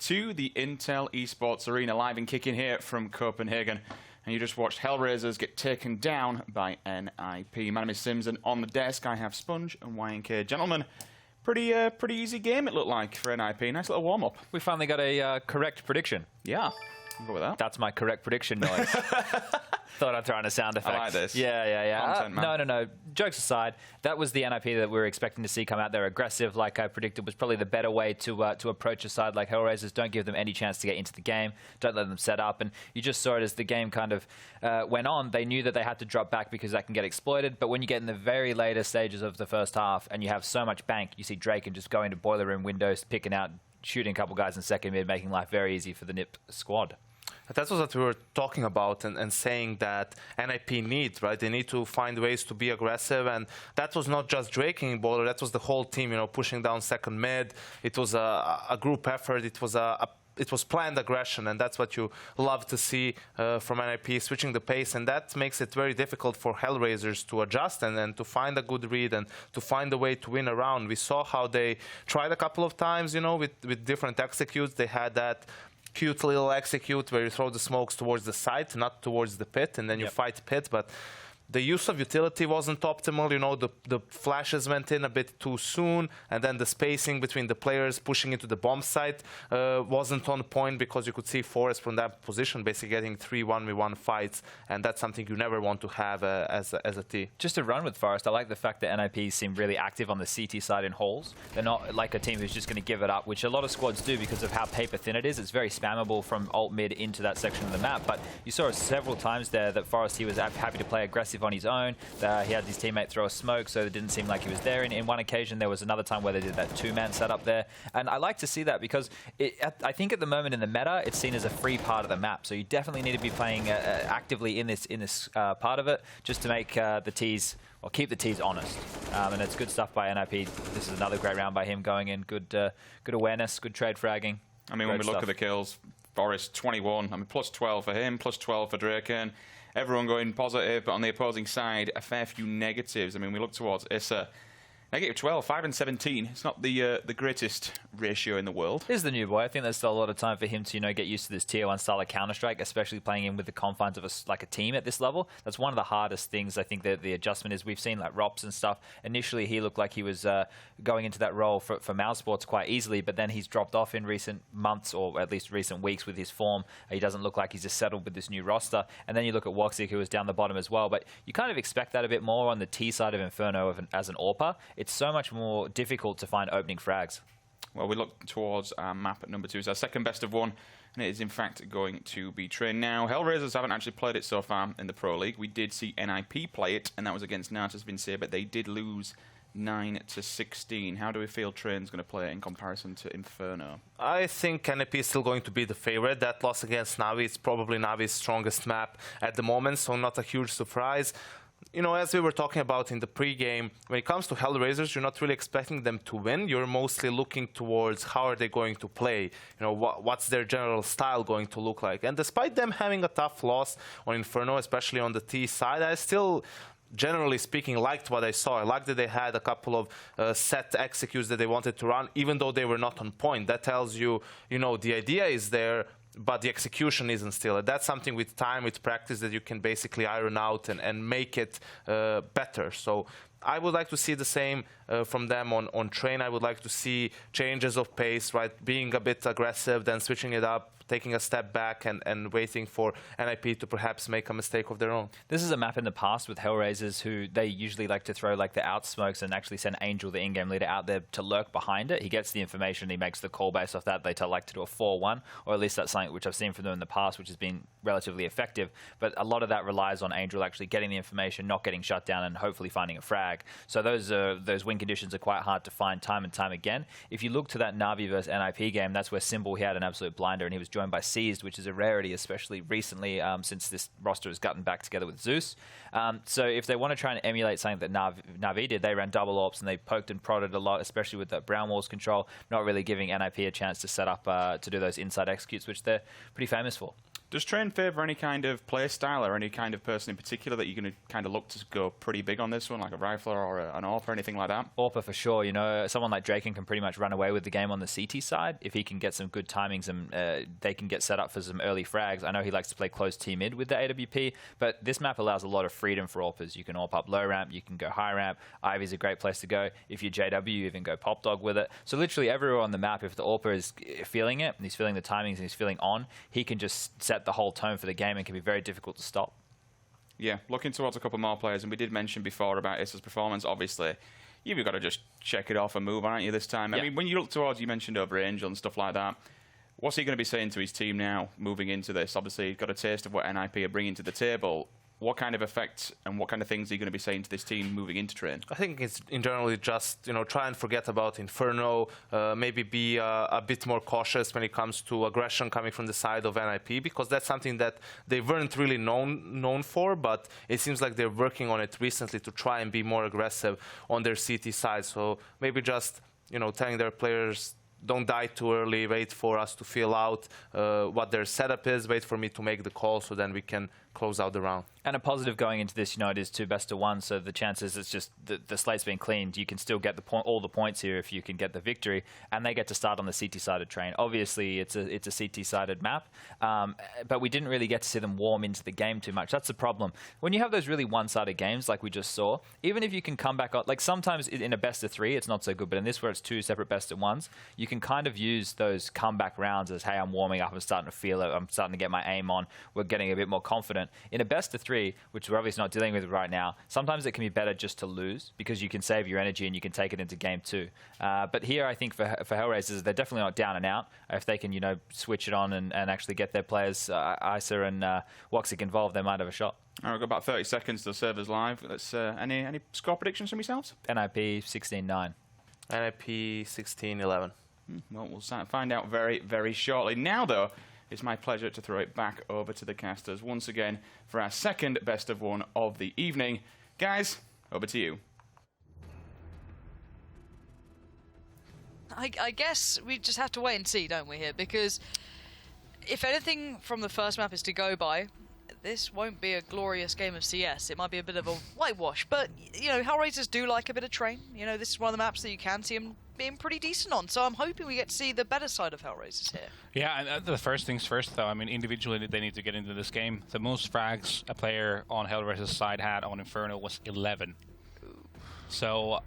to the Intel Esports Arena, live and kicking here from Copenhagen. And you just watched HellRaisers get taken down by NiP. My name is Sims, and on the desk I have Sponge and YNK. Gentlemen, pretty easy game it looked like for NiP. Nice little warm-up. We finally got a correct prediction. Yeah, I'll go with that. That's my correct prediction noise. Thought I'd throw in a sound effect. I like this. Yeah. Content, man. No. Jokes aside, that was the NiP that we were expecting to see come out there aggressive, like I predicted, was probably the better way to approach a side like HellRaisers. Don't give them any chance to get into the game. Don't let them set up. And you just saw it as the game kind of went on. They knew that they had to drop back because that can get exploited. But when you get in the very later stages of the first half and you have so much bank, you see Draken just going to boiler room windows, picking out, shooting a couple guys in second mid, making life very easy for the NiP squad. That's what we were talking about and saying that NiP needs, right? They need to find ways to be aggressive, and that was not just Draking Bowler, that was the whole team, pushing down second mid. It was a group effort. It was planned aggression, and that's what you love to see from NiP, switching the pace, and that makes it very difficult for HellRaisers to adjust and to find a good read and to find a way to win a round. We saw how they tried a couple of times, with different executes. They had that cute little execute where you throw the smokes towards the side, not towards the pit, and then you fight pit. But the use of utility wasn't optimal. The flashes went in a bit too soon, and then the spacing between the players pushing into the bomb site wasn't on point, because you could see Forest from that position basically getting 3 1v1 fights, and that's something you never want to have as a T. Just to run with Forest, I like the fact that NiP seem really active on the CT side in halls. They're not like a team who's just going to give it up, which a lot of squads do because of how paper thin it is. It's very spammable from alt mid into that section of the map, but you saw several times there that Forest, he was happy to play aggressive on his own. He had his teammate throw a smoke, so it didn't seem like he was there. In one occasion, there was another time where they did that two-man setup there. And I like to see that because I think at the moment in the meta, it's seen as a free part of the map. So you definitely need to be playing actively in this part of it, just to make the Ts, or keep the Ts honest. And it's good stuff by NiP. This is another great round by him going in. Good awareness, good trade fragging. I mean, when we look at the kills, Forest 21. I mean, plus 12 for him, plus 12 for Draken. Everyone going positive, but on the opposing side, a fair few negatives. I mean, we look towards Issa. Negative 12, 5 and 17. It's not the greatest ratio in the world. He's the new boy. I think there's still a lot of time for him to get used to this tier 1 style of Counter-Strike, especially playing in with the confines of a team at this level. That's one of the hardest things. I think that the adjustment is, we've seen like Rops and stuff. Initially, he looked like he was going into that role for Mouse Sports quite easily, but then he's dropped off in recent months, or at least recent weeks, with his form. He doesn't look like he's just settled with this new roster. And then you look at Woxic, who is down the bottom as well, but you kind of expect that a bit more on the T side of Inferno as an AWPer. It's so much more difficult to find opening frags. Well, we look towards our map at number 2. It's our second best of 1, and it is in fact going to be Train. Now, HellRaisers haven't actually played it so far in the Pro League. We did see NiP play it, and that was against Natus Vincere, but they did lose 9-16. How do we feel Train's going to play it in comparison to Inferno? I think NiP is still going to be the favorite. That loss against Navi is probably Navi's strongest map at the moment, so not a huge surprise. As we were talking about in the pre-game, when it comes to HellRaisers, you're not really expecting them to win. You're mostly looking towards how are they going to play, what's their general style going to look like. And despite them having a tough loss on Inferno, especially on the T side, I still, generally speaking, liked what I saw. I liked that they had a couple of set executes that they wanted to run, even though they were not on point. That tells you, the idea is there, but the execution isn't still. That's something with time, with practice, that you can basically iron out and make it better. So I would like to see the same from them on Train. I would like to see changes of pace, right? Being a bit aggressive, then switching it up, taking a step back and waiting for NiP to perhaps make a mistake of their own. This is a map in the past with HellRaisers who they usually like to throw like the out smokes and actually send Angel, the in-game leader, out there to lurk behind it. He gets the information, he makes the call based off that. They like to do a 4-1, or at least that's something which I've seen from them in the past, which has been relatively effective. But a lot of that relies on Angel actually getting the information, not getting shut down, and hopefully finding a frag. So those win conditions are quite hard to find time and time again. If you look to that Navi versus NiP game, that's where Symbol, he had an absolute blinder, and he was joined by Seized, which is a rarity, especially recently since this roster has gotten back together with Zeus. So if they want to try and emulate something that Navi did, they ran double AWPs and they poked and prodded a lot, especially with that brown walls control, not really giving NiP a chance to set up to do those inside executes, which they're pretty famous for. Does Train favour any kind of play style or any kind of person in particular that you're going to kind of look to go pretty big on this one, like a Rifler or an AWP or anything like that? AWP for sure. You know, someone like Draken can pretty much run away with the game on the CT side if he can get some good timings and they can get set up for some early frags. I know he likes to play close T-mid with the AWP, but this map allows a lot of freedom for AWPers. You can AWP up low ramp, you can go high ramp. Ivy's a great place to go. If you're JW, you even go Pop Dog with it. So literally everywhere on the map, if the AWPer is feeling it, and he's feeling the timings and he's feeling on, he can just set the whole tone for the game and can be very difficult to stop. Yeah, looking towards a couple more players, and we did mention before about Issa's performance. Obviously, you've got to just check it off and move, aren't you, this time? Yeah. I mean, when you look towards, you mentioned over Angel and stuff like that, what's he going to be saying to his team now, moving into this? Obviously, he's got a taste of what NiP are bringing to the table. What kind of effects and what kind of things are you going to be saying to this team moving into Train? I think it's in generally just, try and forget about Inferno, maybe be a bit more cautious when it comes to aggression coming from the side of NiP, because that's something that they weren't really known for, but it seems like they're working on it recently to try and be more aggressive on their CT side. So maybe just, telling their players, don't die too early, wait for us to feel out what their setup is, wait for me to make the call so then we can close out the round. And a positive going into this, it is 2 best of 1, so the chances it's just the slate's been cleaned. You can still get all the points here if you can get the victory, and they get to start on the CT-sided Train. Obviously, it's a CT-sided map, but we didn't really get to see them warm into the game too much. That's the problem. When you have those really one-sided games like we just saw, even if you can come back, like sometimes in a best of 3, it's not so good, but in this where it's 2 separate best of 1s, you can kind of use those comeback rounds as, hey, I'm warming up, I'm starting to feel it, I'm starting to get my aim on, we're getting a bit more confident. In a best of 3, which we're obviously not dealing with right now, sometimes it can be better just to lose because you can save your energy and you can take it into game 2. But here, I think for HellRaisers, they're definitely not down and out. If they can, switch it on and actually get their players, Isa and Woxic involved, they might have a shot. All right, we've got about 30 seconds to servers live. Let's any score predictions from yourselves? NiP 16-9. NiP 16-11. Well, we'll find out very, very shortly. Now, though, it's my pleasure to throw it back over to the casters once again for our second best of 1 of the evening. Guys, over to you. I guess we just have to wait and see, don't we, here? Because if anything from the first map is to go by, this won't be a glorious game of CS. It might be a bit of a whitewash. But, HellRaisers do like a bit of Train. This is one of the maps that you can see them being pretty decent on. So I'm hoping we get to see the better side of HellRaisers here. Yeah, and the first things first, though. I mean, individually, they need to get into this game. The most frags a player on HellRaisers' side had on Inferno was 11. So,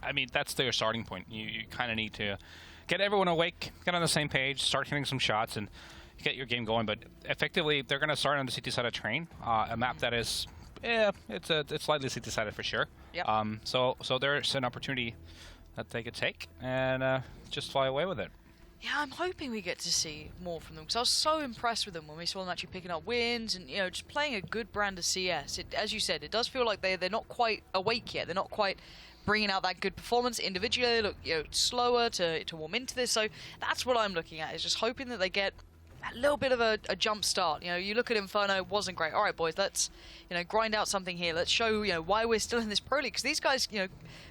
I mean, that's their starting point. You kind of need to get everyone awake, get on the same page, start hitting some shots, and get your game going. But effectively, they're going to start on the CT side of Train, a map that is, it's slightly CT sided for sure. Yep. So there's an opportunity that they could take and just fly away with it. Yeah, I'm hoping we get to see more from them because I was so impressed with them when we saw them actually picking up wins and just playing a good brand of CS. As you said, it does feel like they're not quite awake yet. They're not quite bringing out that good performance individually. They look slower to warm into this. So that's what I'm looking at, is just hoping that they get a little bit of a jump start. You look at Inferno, it wasn't great. All right, boys, let's grind out something here. Let's show why we're still in this pro league, because these guys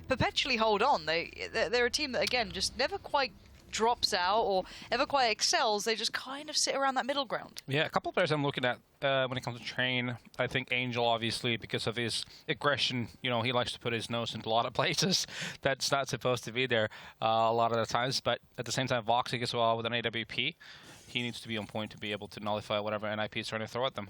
perpetually hold on. They're a team that again just never quite drops out or ever quite excels. They just kind of sit around that middle ground. Yeah, a couple of players I'm looking at when it comes to Train. I think Angel, obviously, because of his aggression, he likes to put his nose into a lot of places that's not supposed to be there a lot of the times. But at the same time, Voxic as well with an AWP. He needs to be on point to be able to nullify whatever NiP is trying to throw at them.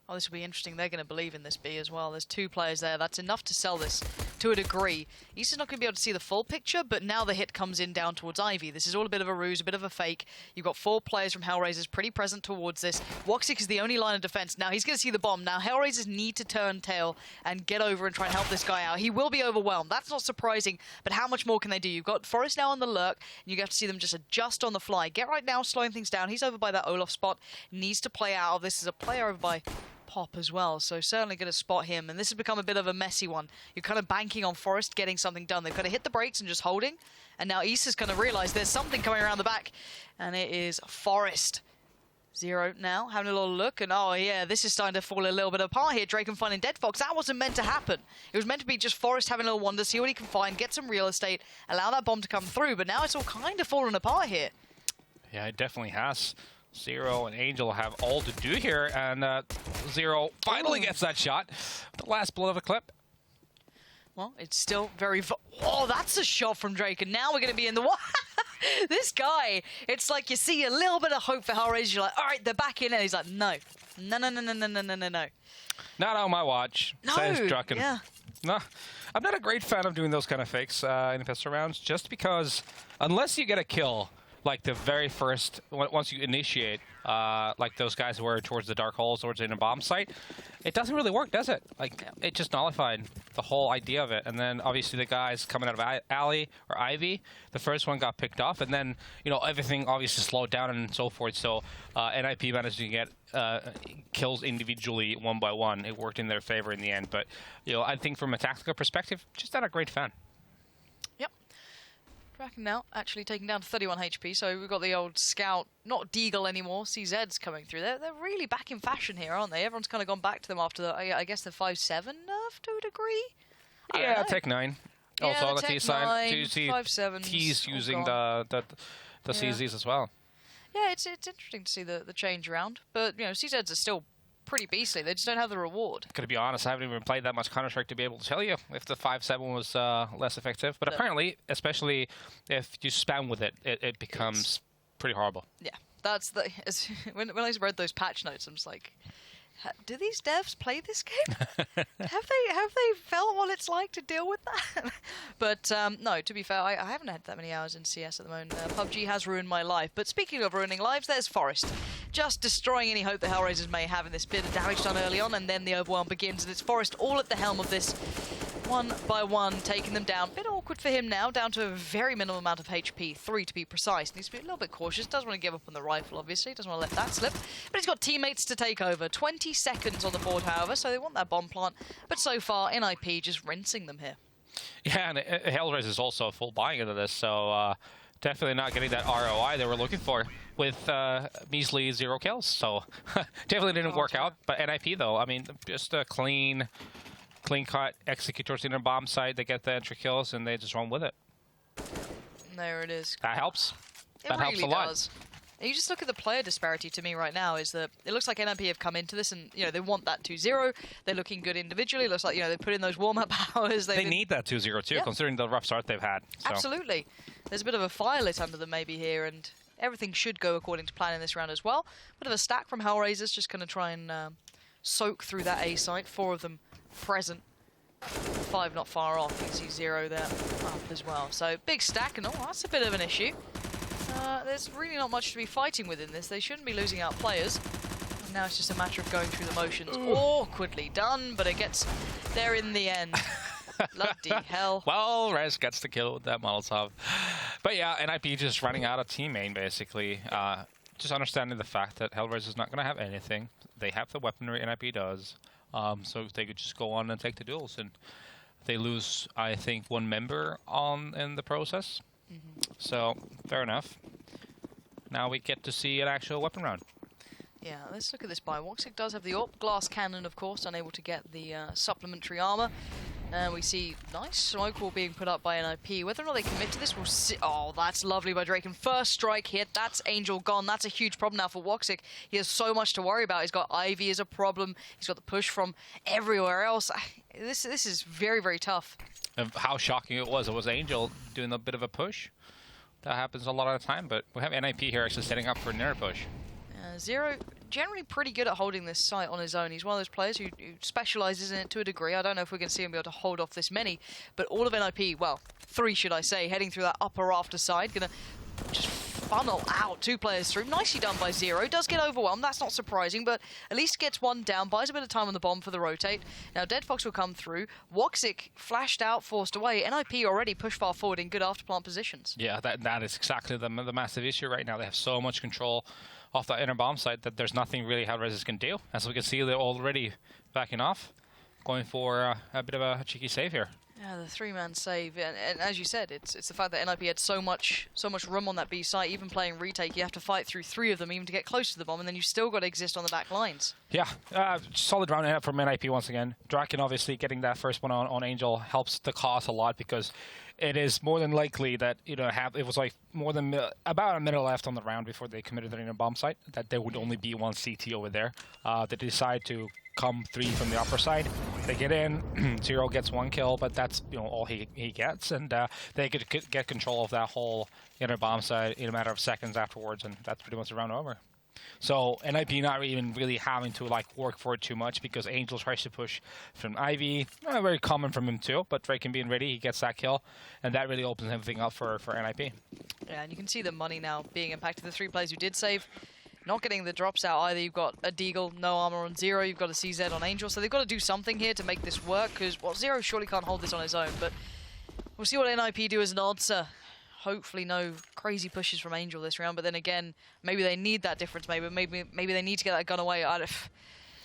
Oh, this will be interesting. They're going to believe in this B as well. There's 2 players there. That's enough to sell this to a degree. Isa's not going to be able to see the full picture, but now the hit comes in down towards Ivy. This is all a bit of a ruse, a bit of a fake. You've got 4 players from HellRaisers pretty present towards this. Woxic is the only line of defense. Now he's going to see the bomb. Now HellRaisers need to turn tail and get over and try and help this guy out. He will be overwhelmed. That's not surprising, but how much more can they do? You've got Forest now on the lurk, and you have to see them just adjust on the fly. Get right now, slowing things down. He's over by that Olaf spot. Needs to play out. This is a player over by Pop as well, so certainly going to spot him, and this has become a bit of a messy one. You're kind of banking on Forest getting something done. They've got to hit the brakes and just holding, and now Isa's going to realise there's something coming around the back, and it is Forest. 0 now, having a little look, and oh yeah, this is starting to fall a little bit apart here. Draken finding Dead Fox. That wasn't meant to happen. It was meant to be just Forest having a little wander, see what he can find, get some real estate, allow that bomb to come through, but now it's all kind of falling apart here. Yeah, it definitely has. Zero and Angel have all to do here, and Zero finally gets that shot. The last blood of the clip. Well, it's still very... Oh, that's a shot from Drake, and now we're going to be in the... This guy, it's like you see a little bit of hope for HellRaisers. You're like, all right, they're back in, and he's like, no. No, no, no, no, no, no, no, no, no. Not on my watch, says Drucken. Yeah. No, I'm not a great fan of doing those kind of fakes in pistol rounds, just because unless you get a kill, like the very first, once you initiate, like those guys who were towards the dark holes, towards in a bomb site, it doesn't really work, does it? Like, it just nullified the whole idea of it. And then, obviously, the guys coming out of Alley or Ivy, the first one got picked off, and then, you know, everything obviously slowed down and so forth. So, NiP managed to get kills individually, one by one. It worked in their favor in the end. But, you know, I think from a tactical perspective, just not a great fan. Draken now actually taken down to 31 HP, so we've got the old scout, not Deagle anymore, CZ's coming through. They're really back in fashion here, aren't they? Everyone's kind of gone back to them after the, I guess, the 5-7 nerf to a degree? Yeah, Tech 9. Yeah, also on the Tech T side. 9, 5-7s, T's all using gone. the CZs as well. Yeah, it's interesting to see the change around, but, you know, CZ's are still pretty beastly. They just don't have the reward. To be honest, I haven't even played that much Counter-Strike to be able to tell you if the 5-7 was less effective. But apparently, especially if you spam with it, it becomes pretty horrible. Yeah, that's the... When I read those patch notes, I'm just like, do these devs play this game? have they felt what it's like to deal with that? But no, to be fair, I haven't had that many hours in CS at the moment. PUBG has ruined my life. But speaking of ruining lives, there's Forest. Just destroying any hope the HellRaisers may have in this bit of damage done early on, and then the overwhelm begins, and it's Forest all at the helm of this, one by one, taking them down. Bit awkward for him now, down to a very minimal amount of HP, 3 to be precise. Needs to be a little bit cautious, doesn't want to give up on the rifle, obviously, doesn't want to let that slip. But he's got teammates to take over. 20 seconds on the board, however, so they want that bomb plant. But so far, NiP just rinsing them here. Yeah, and HellRaisers is also full buying into this, so definitely not getting that ROI they were looking for with measly 0 kills. So definitely didn't work out. But NiP, though, I mean, just a clean cut, execute towards the inner bomb site. They get the entry kills, and they just run with it. There it is. That helps. That really helps a lot. Does. And you just look at the player disparity to me right now, is that it looks like NiP have come into this and, you know, they want that 2-0. They're looking good individually. It looks like, you know, they put in those warm-up hours. They need that 2-0 too, considering the rough start they've had. So. Absolutely. There's a bit of a fire lit under them maybe here, and everything should go according to plan in this round as well. Bit of a stack from HellRaisers, just going to try and soak through that A site. 4 of them present. 5 not far off. You can see 0 there up as well. So big stack, and that's a bit of an issue. There's really not much to be fighting with in this. They shouldn't be losing out players. And now it's just a matter of going through the motions. Ooh. Awkwardly done, but it gets there in the end. Bloody hell. Well, Rez gets the kill with that Molotov. But yeah, NiP just running out of team main, basically. Just understanding the fact that HellRaisers is not going to have anything. They have the weaponry, NiP does. So they could just go on and take the duels. And they lose, I think, 1 member in the process. So, fair enough. Now we get to see an actual weapon round. Yeah, let's look at this buy. Woxic does have the AWP glass cannon, of course, unable to get the supplementary armor. And we see nice smoke wall being put up by NiP. Whether or not they commit to this, we'll see. Oh, that's lovely by Drake. And first strike hit, that's Angel gone. That's a huge problem now for Woxic. He has so much to worry about. He's got Ivy as a problem. He's got the push from everywhere else. This is very, very tough. And how shocking it was Angel doing a bit of a push. That happens a lot of the time, but we have NiP here actually setting up for another push. Zero, generally pretty good at holding this site on his own. He's one of those players who specialises in it to a degree. I don't know if we're going to see him be able to hold off this many, but all of NiP, well, 3 should I say, heading through that upper rafter side, going to just funnel out 2 players through. Nicely done by Zero. Does get overwhelmed, that's not surprising, but at least gets 1 down, buys a bit of time on the bomb for the rotate. Now Dead Fox will come through. Woxic flashed out, forced away. NiP already pushed far forward in good afterplant positions. Yeah, that is exactly the massive issue right now. They have so much control off that inner bomb site that there's nothing really HellRaisers can do. As we can see, they're already backing off, going for a bit of a cheeky save here. Yeah, the 3-man save, and as you said, it's the fact that NiP had so much room on that B site. Even playing retake, you have to fight through 3 of them even to get close to the bomb, and then you still got to exist on the back lines. Yeah, solid round from NiP once again. Draken obviously getting that first one on Angel helps the cause a lot because it is more than likely that it was like more than about a minute left on the round before they committed their bomb site that there would only be one CT over there. They decide to come 3 from the upper side. They get in, 0 gets 1 kill, but that's all he gets, and they get control of that whole inner bomb site in a matter of seconds afterwards, and that's pretty much the round over. So NiP not even really having to work for it too much because Angel tries to push from Ivy. Very common from him too, but Draken being ready, he gets that kill, and that really opens everything up for NiP. Yeah, and you can see the money now being impacted. The 3 players who did save, not getting the drops out either. You've got a Deagle, no armor on 0. You've got a CZ on Angel, so they've got to do something here to make this work because, well, 0 surely can't hold this on his own, but we'll see what NiP do as an answer. Hopefully no crazy pushes from Angel this round, but then again, maybe they need that difference. Maybe they need to get that gun away.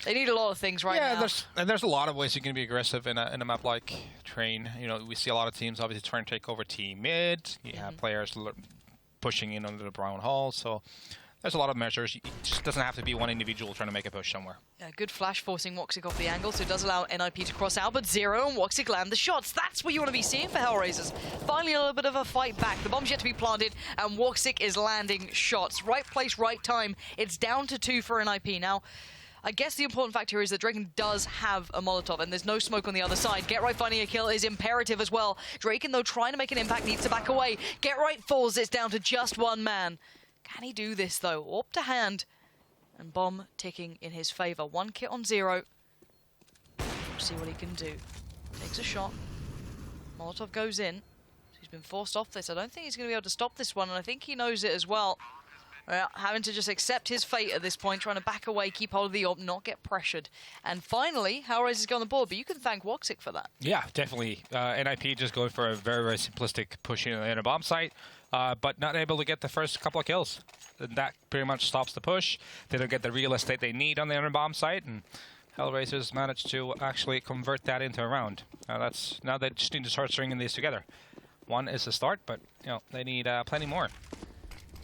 They need a lot of things right now. Yeah, there's a lot of ways you can be aggressive in a map like Train. We see a lot of teams obviously trying to take over T mid. You have players pushing in under the brown hole, so there's a lot of measures. It just doesn't have to be one individual trying to make a push somewhere. Yeah, good flash forcing Woxic off the angle, so it does allow NiP to cross out, but 0 and Woxic land the shots. That's what you want to be seeing for HellRaisers. Finally a little bit of a fight back. The bomb's yet to be planted, and Woxic is landing shots. Right place, right time. It's down to 2 for NiP. Now, I guess the important factor is that Draken does have a Molotov, and there's no smoke on the other side. Get Right finding a kill is imperative as well. Draken, though, trying to make an impact, needs to back away. Get Right falls, it's down to just 1 man. Can he do this, though? Orb to hand. And bomb ticking in his favor. 1 kit on 0. We'll see what he can do. Takes a shot. Molotov goes in. He's been forced off this. I don't think he's going to be able to stop this one, and I think he knows it as well. Having to just accept his fate at this point, trying to back away, keep hold of the orb, not get pressured. And finally, HellRaisers go on the board, but you can thank Woxic for that. Yeah, definitely. NiP just going for a very, very simplistic push in a bomb site, but not able to get the first couple of kills. That pretty much stops the push. They don't get the real estate they need on the inner bomb site, and HellRaisers managed to actually convert that into a round. Now they just need to start stringing these together. 1 is the start, but they need plenty more.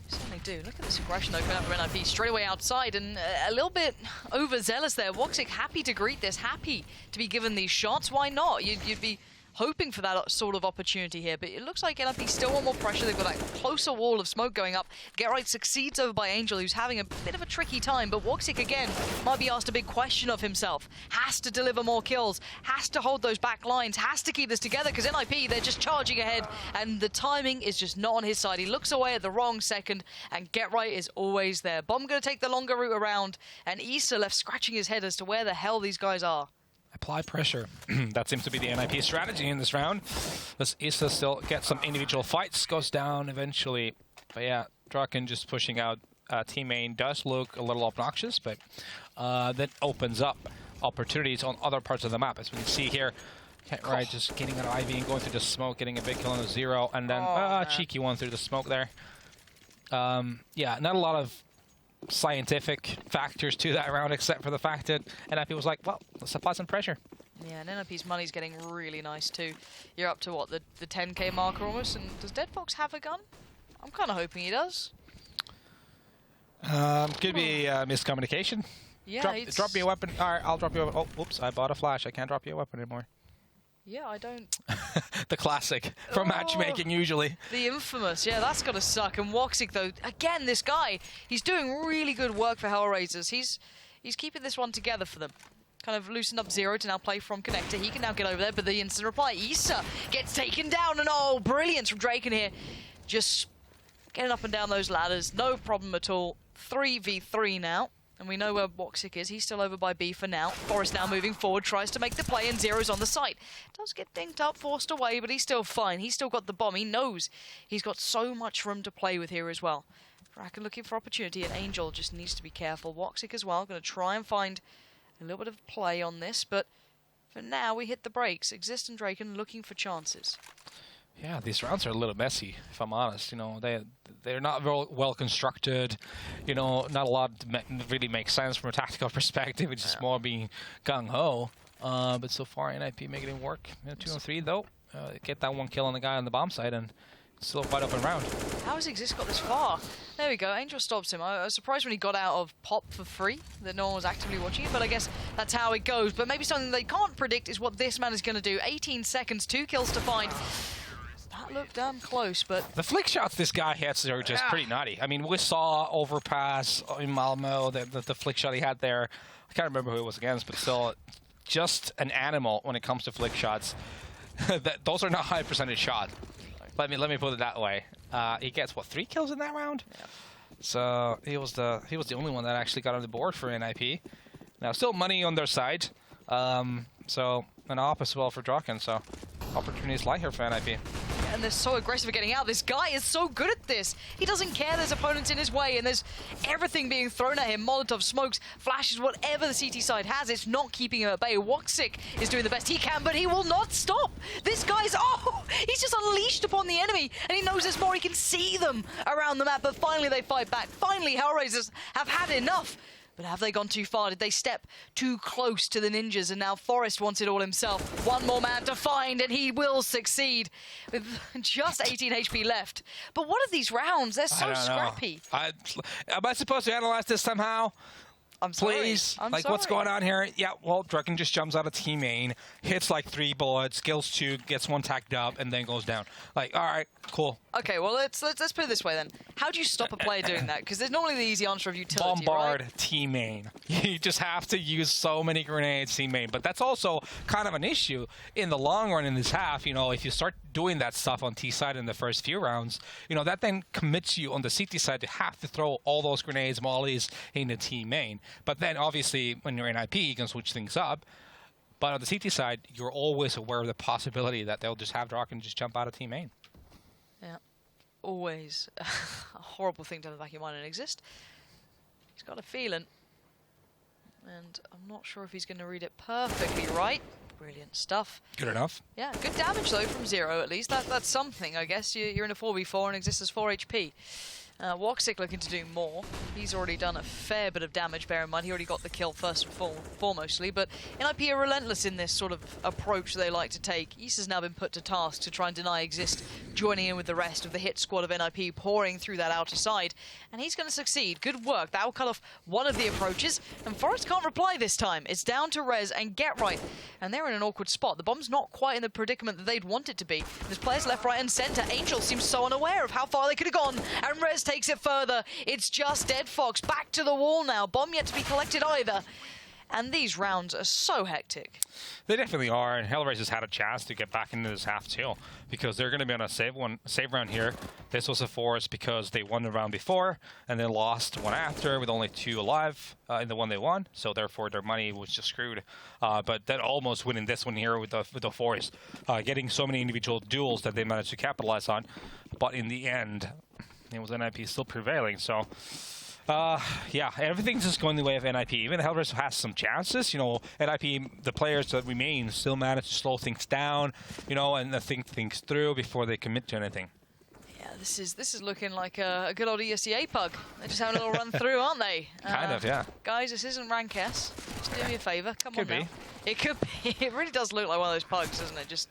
Certainly do. Look at this aggression though coming up from NiP straight away outside, and a little bit overzealous there. Woxic happy to greet this, happy to be given these shots. Why not? You'd be hoping for that sort of opportunity here, but it looks like NiP still want more pressure. They've got that closer wall of smoke going up. Get Right succeeds over by Angel, who's having a bit of a tricky time, but Woxic again might be asked a big question of himself. Has to deliver more kills, has to hold those back lines, has to keep this together, because NiP, they're just charging ahead, and the timing is just not on his side. He looks away at the wrong second, and Get Right is always there. Bomb going to take the longer route around, and Issa left scratching his head as to where the hell these guys are. Apply pressure. That seems to be the NiP strategy in this round. Does Issa still get some individual fights? Goes down eventually. But yeah, Draken just pushing out team main does look a little obnoxious, but that opens up opportunities on other parts of the map. As we can see here, Get Right just getting an Ivy and going through the smoke, getting a big kill on a 0, and then cheeky one through the smoke there. Yeah, not a lot of scientific factors to that round, except for the fact that NiP was like, well, let's apply some pressure. Yeah, and NiP's money's getting really nice too. You're up to what, the 10k marker almost, and does Dead Fox have a gun? I'm kind of hoping he does. Could be miscommunication. Yeah, drop me a weapon. All right, I'll drop you a weapon. Oh, whoops, I bought a flash. I can't drop you a weapon anymore. Yeah, I don't... The classic from matchmaking, usually. The infamous. Yeah, that's got to suck. And Woxic, though, again, this guy, he's doing really good work for HellRaisers. He's keeping this one together for them. Kind of loosened up 0 to now play from connector. He can now get over there, but the instant reply. Issa gets taken down, and oh, brilliance from Draken here. Just getting up and down those ladders. No problem at all. 3v3 now. And we know where Woxic is. He's still over by B for now. Forrest now moving forward, tries to make the play, and 0's on the site. Does get dinged up, forced away, but he's still fine. He's still got the bomb. He knows he's got so much room to play with here as well. Draken looking for opportunity, and Angel just needs to be careful. Woxic as well, going to try and find a little bit of play on this, but for now we hit the brakes. Exist and Draken looking for chances. Yeah, these rounds are a little messy, if I'm honest. They're not well constructed. Not a lot really makes sense from a tactical perspective. It's just more being gung-ho. But so far, NiP making it work. 2 on 3, though. Get that 1 kill on the guy on the bomb site and Still a wide open round. How has Exist got this far? There we go. Angel stops him. I was surprised when he got out of Pop for free that no one was actively watching it, but I guess that's how it goes. But maybe something they can't predict is what this man is going to do. 18 seconds, 2 kills to find. That looked damn close, but... The flick shots this guy hits are just pretty nutty. I mean, we saw Overpass in Malmo, the flick shot he had there. I can't remember who it was against, but still, just an animal when it comes to flick shots. Those are not high percentage shots. Let me put it that way. He gets what, 3 kills in that round? Yeah. So he was the only one that actually got on the board for NiP. Now still money on their side. So an op as well for Draken. So opportunities lie here for NiP. And they're so aggressive at getting out. This guy is so good at this. He doesn't care there's opponents in his way, and there's everything being thrown at him. Molotov, smokes, flashes, whatever the CT side has, it's not keeping him at bay. Woxic is doing the best he can, but he will not stop. This guy's, he's just unleashed upon the enemy, and he knows there's more. He can see them around the map, but finally they fight back. Finally, HellRaisers have had enough. But have they gone too far? Did they step too close to the ninjas? And now Forrest wants it all himself. One more man to find, and he will succeed with just 18 HP left. But what are these rounds? They're so scrappy. Am I supposed to analyze this somehow? I'm sorry. Please, I'm like sorry. What's going on here? Yeah, well, Draken just jumps out of team main, hits like 3 bullets, kills 2, gets 1 tacked up, and then goes down. Like, all right, cool. Okay, well, let's put it this way then. How do you stop a player doing that? Because there's normally the easy answer of utility, Bombard right? team main. You just have to use so many grenades team main. But that's also kind of an issue in the long run in this half. You know, if you start doing that stuff on T side in the first few rounds, you know, that then commits you on the CT side to have to throw all those grenades, mollies into team main. But then obviously when you're in IP, you can switch things up. But on the CT side, you're always aware of the possibility that they'll just have Draken just jump out of team main. Yeah. Always a horrible thing to have in the back of your mind and exist. He's got a feeling. And I'm not sure if he's going to read it perfectly right. Brilliant stuff. Good enough. Yeah, good damage though from 0 at least. That's something, I guess. You're in a 4v4 and exists as 4 HP. Woxic looking to do more. He's already done a fair bit of damage, bear in mind. He already got the kill first and foremostly, but NiP are relentless in this sort of approach they like to take. East has now been put to task to try and deny Exist, joining in with the rest of the hit squad of NiP, pouring through that outer side, and he's going to succeed. Good work. That will cut off one of the approaches, and Forrest can't reply this time. It's down to Rez and Get Right, and they're in an awkward spot. The bomb's not quite in the predicament that they'd want it to be. There's players left, right, and center. Angel seems so unaware of how far they could have gone, and Rez takes it further. It's just Dead Fox back to the wall now. Bomb yet to be collected either. And these rounds are so hectic. They definitely are, and HellRaisers had a chance to get back into this half too, because they're going to be on a save round here. This was a force because they won the round before, and then lost one after with only 2 alive in the one they won, so therefore their money was just screwed. But then almost winning this one here with the force, getting so many individual duels that they managed to capitalize on. But in the end, it was NiP still prevailing, so... yeah, everything's just going the way of NiP. Even HellRaisers has some chances. You know, NiP, the players that remain, still manage to slow things down, you know, and think things through before they commit to anything. Yeah, this is looking like a good old ESEA pug. They're just having a little run through, aren't they? Kind of, yeah. Guys, this isn't rank S. Just do me a favour. Come on Could now. It could be. It really does look like one of those pugs, doesn't it? Just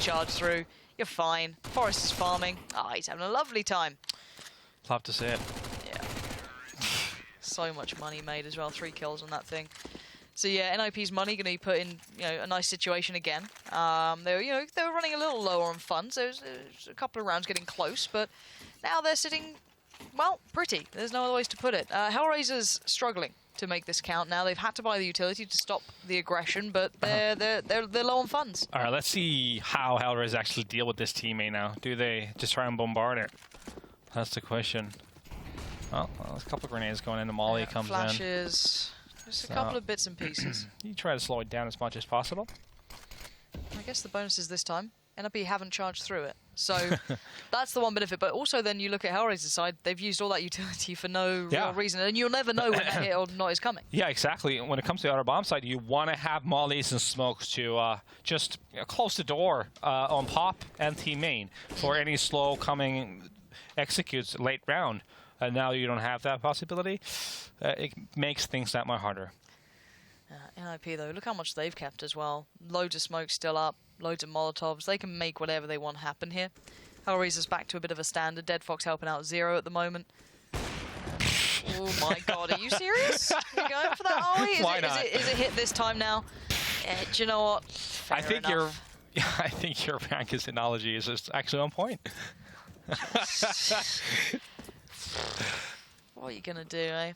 charge through. You're fine. Forrest is farming. He's having a lovely time. Love to see it. Yeah. So much money made as well. 3 kills on that thing. So yeah, NiP's money going to be put in, you know, a nice situation again. They were running a little lower on funds. There was a couple of rounds getting close, but now they're sitting, well, pretty. There's no other ways to put it. HellRaisers struggling to make this count now. They've had to buy the utility to stop the aggression, but they're low on funds. All right, let's see how HellRaisers actually deal with this teammate now. Do they just try and bombard it? That's the question. Oh, well, there's a couple of grenades going in. The molly comes flashes. Just a couple of bits and pieces. You try to slow it down as much as possible. I guess the bonus is this time, NiP haven't charged through it. So that's the one benefit. But also then you look at HellRaisers' side, they've used all that utility for no real reason. And you'll never know when that hit or not is coming. Yeah, exactly. When it comes to the outer bomb side, you want to have mollies and smokes to just close the door on Pop and team main for any slow coming executes late round. And now you don't have that possibility. It makes things that much harder. NiP, though, look how much they've kept as well. Loads of smoke still up, loads of Molotovs. They can make whatever they want happen here. HellRaisers back to a bit of a standard. Dead Fox helping out 0 at the moment. Oh my god, are you serious? You're going for that, are we? Why not? Is it hit this time now? Do you know what? I think enough. I think your Rankus analogy is just actually on point. What are you gonna do, eh?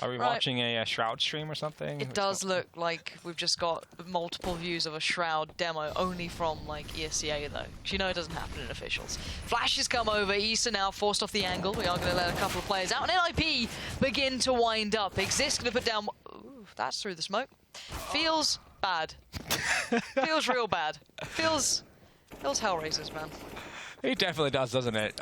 Are we Right. watching a Shroud stream or something? It does look like we've just got multiple views of a Shroud demo, only from like ESCA though. 'Cause you know it doesn't happen in officials. Flash has come over, Issa now forced off the angle. We are going to let a couple of players out, and NiP begin to wind up. Exist going to put down. Ooh, that's through the smoke. Feels bad. Feels real bad. Feels HellRaisers, man. It definitely does, doesn't it?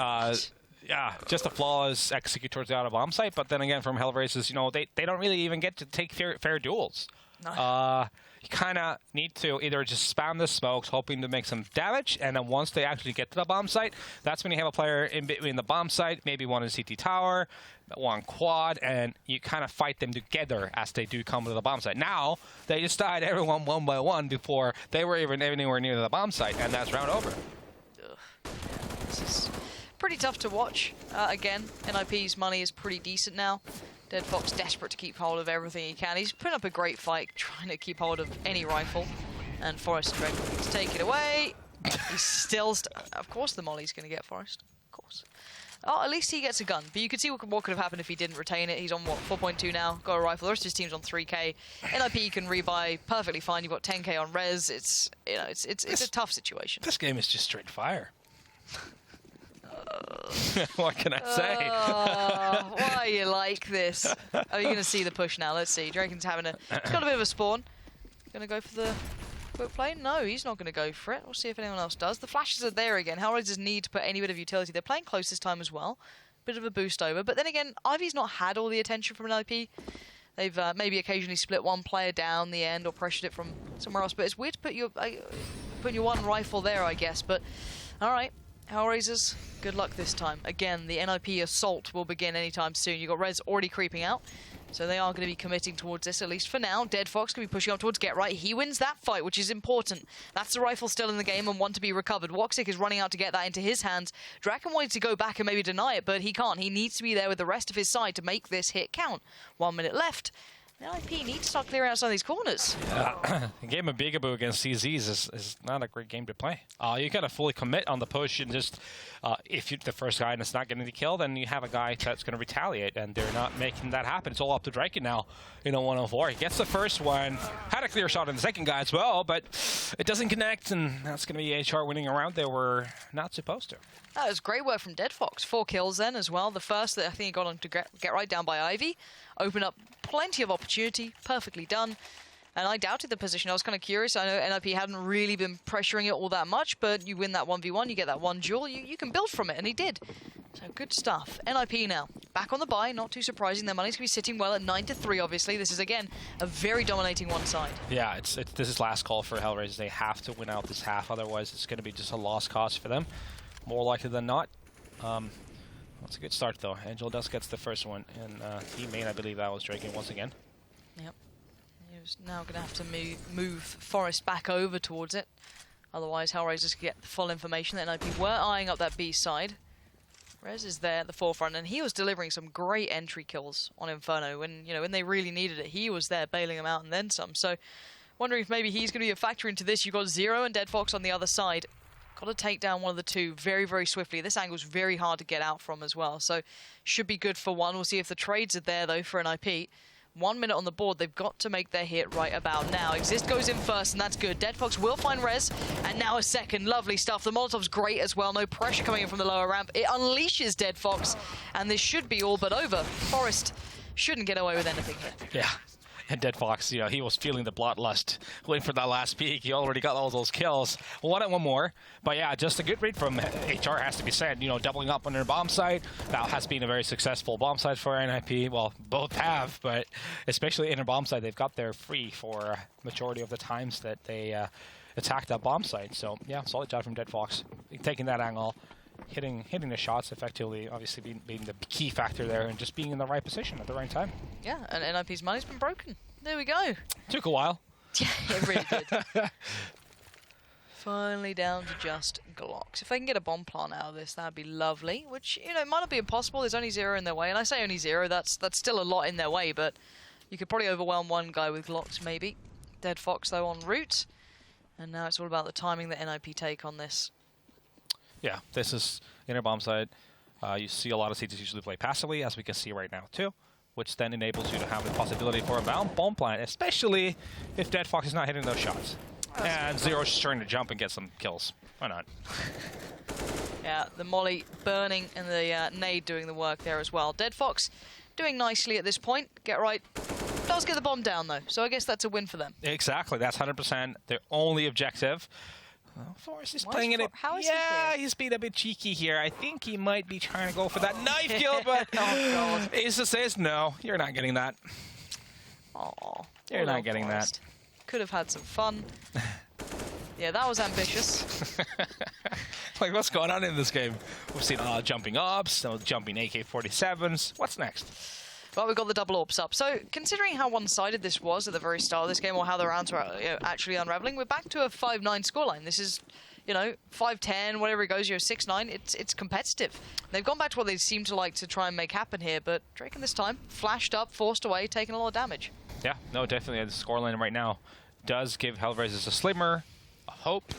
Yeah, just a flawless execute towards the out of bomb site, but then again, from HellRaisers, you know, they don't really even get to take fair duels. No. You kind of need to either just spam the smokes, hoping to make some damage, and then once they actually get to the bomb site, that's when you have a player in between the bomb site, maybe one in CT tower, one quad, and you kind of fight them together as they do come to the bomb site. Now, they just died everyone one by one before they were even anywhere near the bomb site, and that's round over. Ugh. This is pretty tough to watch. Again, NiP's money is pretty decent now. Dead Fox desperate to keep hold of everything he can. He's putting up a great fight, trying to keep hold of any rifle. And Forest Drake to take it away. He's still... of course the molly's going to get Forest. Of course. Oh, at least he gets a gun. But you could see what could have happened if he didn't retain it. He's on, what, 4.2 now. Got a rifle. The rest of his team's on 3k. NiP can rebuy perfectly fine. You've got 10k on res. It's, you know, it's a tough situation. This game is just straight fire. What can I say? Why are you like this? Oh, you're going to see the push now. Let's see. Draken's having a... He's got a bit of a spawn. Going to go for the quick play? No, he's not going to go for it. We'll see if anyone else does. The flashes are there again. HellRaisers need to put any bit of utility. They're playing close this time as well. Bit of a boost over. But then again, Ivy's not had all the attention from an NiP. They've maybe occasionally split one player down the end or pressured it from somewhere else. But it's weird to put your one rifle there, I guess. But, all right. HellRaisers, good luck this time. Again, the NiP assault will begin anytime soon. You've got Rez already creeping out, so they are going to be committing towards this, at least for now. Dead Fox going to be pushing up towards Get Right. He wins that fight, which is important. That's the rifle still in the game and one to be recovered. Woxic is running out to get that into his hands. Draken wanted to go back and maybe deny it, but he can't. He needs to be there with the rest of his side to make this hit count. 1 minute left. NiP need to start clearing out some of these corners. The game of Bigaboo against CZs is not a great game to play. You got to fully commit on the push and just, if you're the first guy and it's not getting the kill, then you have a guy that's going to retaliate, and they're not making that happen. It's all up to Draken now in a 1-on-4. He gets the first one, had a clear shot on the second guy as well, but it doesn't connect, and that's going to be HR winning a round they were not supposed to. That was great work from Dead Fox. 4 kills then as well. The first that I think he got on to get right down by Ivy. Open up plenty of opportunity. Perfectly done. And I doubted the position. I was kind of curious. I know NiP hadn't really been pressuring it all that much, but you win that 1v1, you get that one duel, you can build from it, and he did. So good stuff. NiP now. Back on the buy, not too surprising. Their money's going to be sitting well at 9-3, obviously. This is, again, a very dominating one side. Yeah, this is last call for HellRaisers. They have to win out this half, otherwise it's going to be just a lost cause for them. More likely than not. That's a good start, though. Angel Dust gets the first one, and team main, I believe that was Draken once again. Yep. He was now going to have to move Forest back over towards it. Otherwise, HellRaisers could get the full information that NiP were eyeing up that B side. Rez is there at the forefront, and he was delivering some great entry kills on Inferno when they really needed it. He was there bailing them out and then some. So, wondering if maybe he's going to be a factor into this. You've got Zero and Dead Fox on the other side. Got to take down one of the two very, very swiftly. This angle's very hard to get out from as well, so should be good for one. We'll see if the trades are there, though, for NiP. 1 minute on the board. They've got to make their hit right about now. Exist goes in first, and that's good. Dead Fox will find Rez, and now a second. Lovely stuff. The Molotov's great as well. No pressure coming in from the lower ramp. It unleashes Dead Fox, and this should be all but over. Forest shouldn't get away with anything here. Yeah. And Dead Fox, he was feeling the bloodlust, waiting for that last peak. He already got all those kills. One more. But yeah, just a good read from HR, has to be said. Doubling up on their bomb site. That has been a very successful bomb site for NiP. Well, both have, but especially in a bomb site, they've got there free for majority of the times that they attack that bomb site. So yeah, solid job from Dead Fox, taking that angle. Hitting the shots effectively, obviously being the key factor there, and just being in the right position at the right time. Yeah, and NiP's money's been broken. There we go. Took a while. Yeah, it really did. Finally down to just Glocks. If they can get a bomb plant out of this, that'd be lovely. Which, you know, might not be impossible. There's only 0 in their way. And I say only 0, that's still a lot in their way, but you could probably overwhelm one guy with Glocks, maybe. Dead Fox, though, en route. And now it's all about the timing that NiP take on this. Yeah, this is inner bomb side. You see a lot of CTs usually play passively, as we can see right now, too, which then enables you to have the possibility for a bomb plant, especially if Dead Fox is not hitting those shots. And Zero's just trying to jump and get some kills. Why not? Yeah, the molly burning and the nade doing the work there as well. Dead Fox doing nicely at this point. Get right. Does get the bomb down, though, so I guess that's a win for them. Exactly. That's 100% their only objective. Well, Forrest is playing it. How is yeah, he he's being a bit cheeky here. I think he might be trying to go for that knife kill, but oh, God. Asa says, no, you're not getting that. Aw, You're not getting Forrest. Could have had some fun. Yeah, that was ambitious. Like, what's going on in this game? We've seen jumping ups, some jumping AK-47s. What's next? Well, we've got the double orbs up. So, considering how one-sided this was at the very start of this game, or how the rounds were actually unraveling, we're back to a 5-9 scoreline. This is, you know, 5-10, whatever it goes, 6-9. It's competitive. They've gone back to what they seem to like to try and make happen here, but Draken this time flashed up, forced away, taking a lot of damage. Yeah, no, definitely. The scoreline right now does give HellRaisers a slimmer, a hope.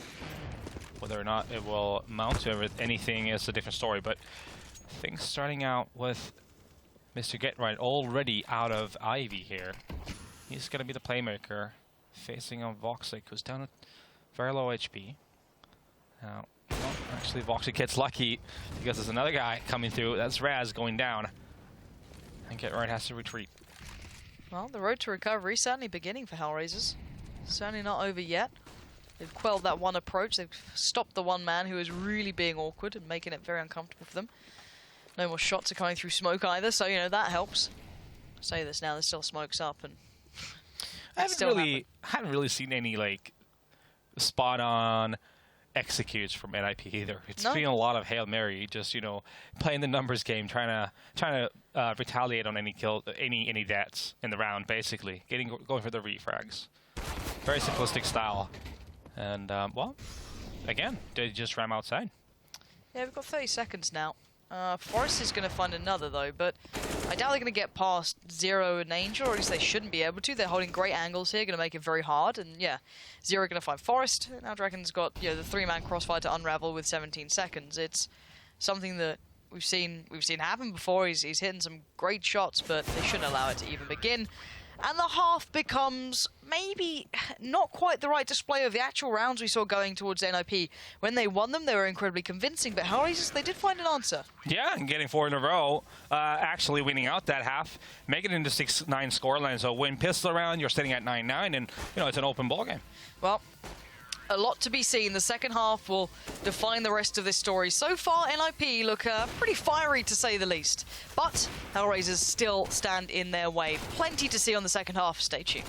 Whether or not it will mount to anything is a different story, but things starting out with Mr. Get Right already out of Ivy here. He's going to be the playmaker, facing on Voxic, who's down at very low HP. Now, well, actually, Voxic gets lucky because there's another guy coming through. That's Raz going down. And Get Right has to retreat. Well, the road to recovery certainly beginning for HellRaisers. Certainly not over yet. They've quelled that one approach. They've stopped the one man who is really being awkward and making it very uncomfortable for them. No more shots are coming through smoke either, so, you know, that helps. I say this now, there's still smokes up, and I haven't really seen any, like, spot-on executes from NiP either. It's been a lot of Hail Mary, just, you know, playing the numbers game, trying to retaliate on any kill, any deaths in the round, basically. Going for the refrags. Very simplistic style. And, well, again, they just ram outside. Yeah, we've got 30 seconds now. Forrest is going to find another, though, but I doubt they're going to get past Zero and Angel, or at least they shouldn't be able to. They're holding great angles here, going to make it very hard, and yeah, Zero going to find Forrest. Now Draken's got, you know, the 3-man crossfire to unravel with 17 seconds. It's something that we've seen happen before. He's hitting some great shots, but they shouldn't allow it to even begin. And the half becomes maybe not quite the right display of the actual rounds we saw going towards NiP. When they won them, they were incredibly convincing, but HellRaisers, they did find an answer. Yeah, and getting 4 in a row, actually winning out that half, making it into 6-9 scoreline. So win pistol round, you're sitting at 9-9, and, you know, it's an open ball game. Well, a lot to be seen. The second half will define the rest of this story. So far, NiP look pretty fiery, to say the least. But HellRaisers still stand in their way. Plenty to see on the second half. Stay tuned.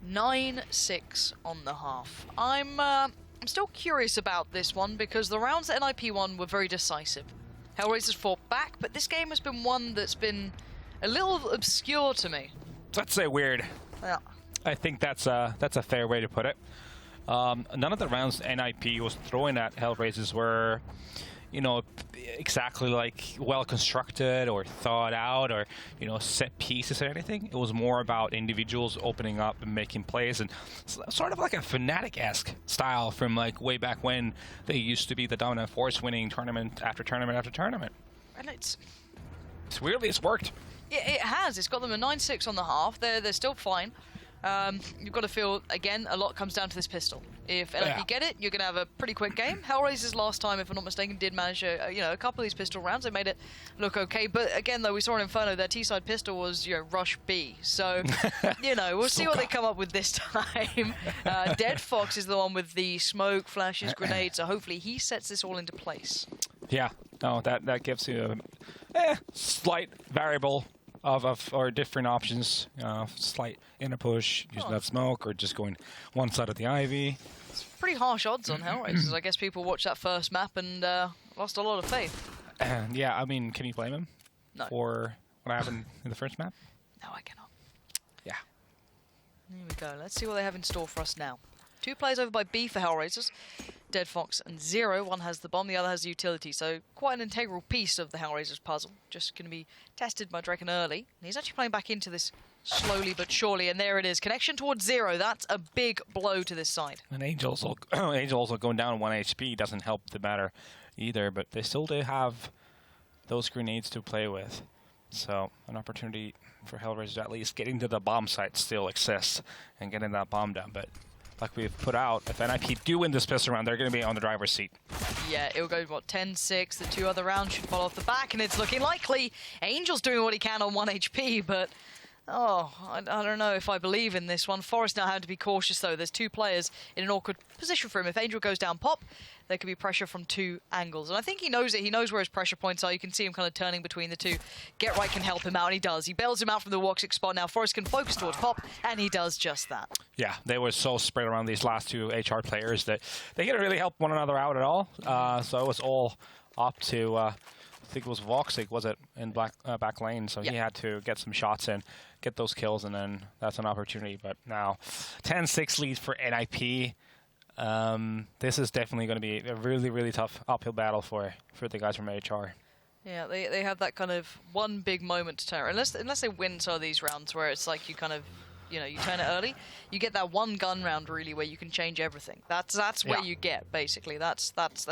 9-6 on the half. I'm still curious about this one because the rounds that NiP won were very decisive. HellRaisers fought back, but this game has been one that's been a little obscure to me. Let's say weird. Yeah. I think that's a fair way to put it. None of the rounds NiP was throwing at HellRaisers were, you know, exactly like well constructed or thought out or, you know, set pieces or anything. It was more about individuals opening up and making plays, and sort of like a Fnatic-esque style from like way back when they used to be the dominant force, winning tournament after tournament after tournament. And it's weirdly, it's worked. it has. It's got them a 9-6 on the half. They're still fine. You've got to feel, again, a lot comes down to this pistol. If NiP get it, you're going to have a pretty quick game. HellRaisers last time, if I'm not mistaken, did manage a couple of these pistol rounds. They made it look okay. But again, though, we saw in Inferno, their T-side pistol was, rush B. So, we'll see what they come up with this time. Dead Fox is the one with the smoke, flashes, grenades. So hopefully he sets this all into place. Yeah, no, that gives you a slight variable or different options. Slight inner push, using that smoke, or just going one side of the Ivy. It's pretty harsh odds on HellRaisers. I guess people watched that first map and lost a lot of faith. Yeah, I mean, can you blame him for what happened in the first map? No, I cannot. Yeah. Here we go. Let's see what they have in store for us now. 2 players over by B for HellRaisers. Dead Fox and Zero. One has the bomb, the other has the utility. So quite an integral piece of the HellRaisers puzzle. Just going to be tested by Draken early. And he's actually playing back into this slowly but surely. And there it is. Connection towards Zero. That's a big blow to this side. And Angel's also going down 1 HP doesn't help the matter either. But they still do have those grenades to play with. So an opportunity for HellRaisers at least getting to the bomb site still exists and getting that bomb down. But like we've put out, if NiP do win this pistol round, they're going to be on the driver's seat. Yeah, it'll go, 10-6. The 2 other rounds should fall off the back, and it's looking likely. Angel's doing what he can on 1 HP, but I don't know if I believe in this one. Forrest now had to be cautious, though. There's 2 players in an awkward position for him. If Angel goes down pop, there could be pressure from 2 angles. And I think he knows it. He knows where his pressure points are. You can see him kind of turning between the 2. Get Right can help him out, and he does. He bails him out from the Woxic spot. Now Forrest can focus towards pop, and he does just that. Yeah, they were so spread around these last 2 HR players that they didn't really help one another out at all. So it was all up to, I think it was Woxic, was it, in back lane. So he had to get some shots in, get those kills, and then that's an opportunity. But now 10-6 lead for NiP. This is definitely going to be a really, really tough uphill battle for the guys from HR. Yeah, they have that kind of one big moment to turn. Unless they win some of these rounds where it's like you kind of, you turn it early, you get that one gun round really where you can change everything. That's where you get, basically. That's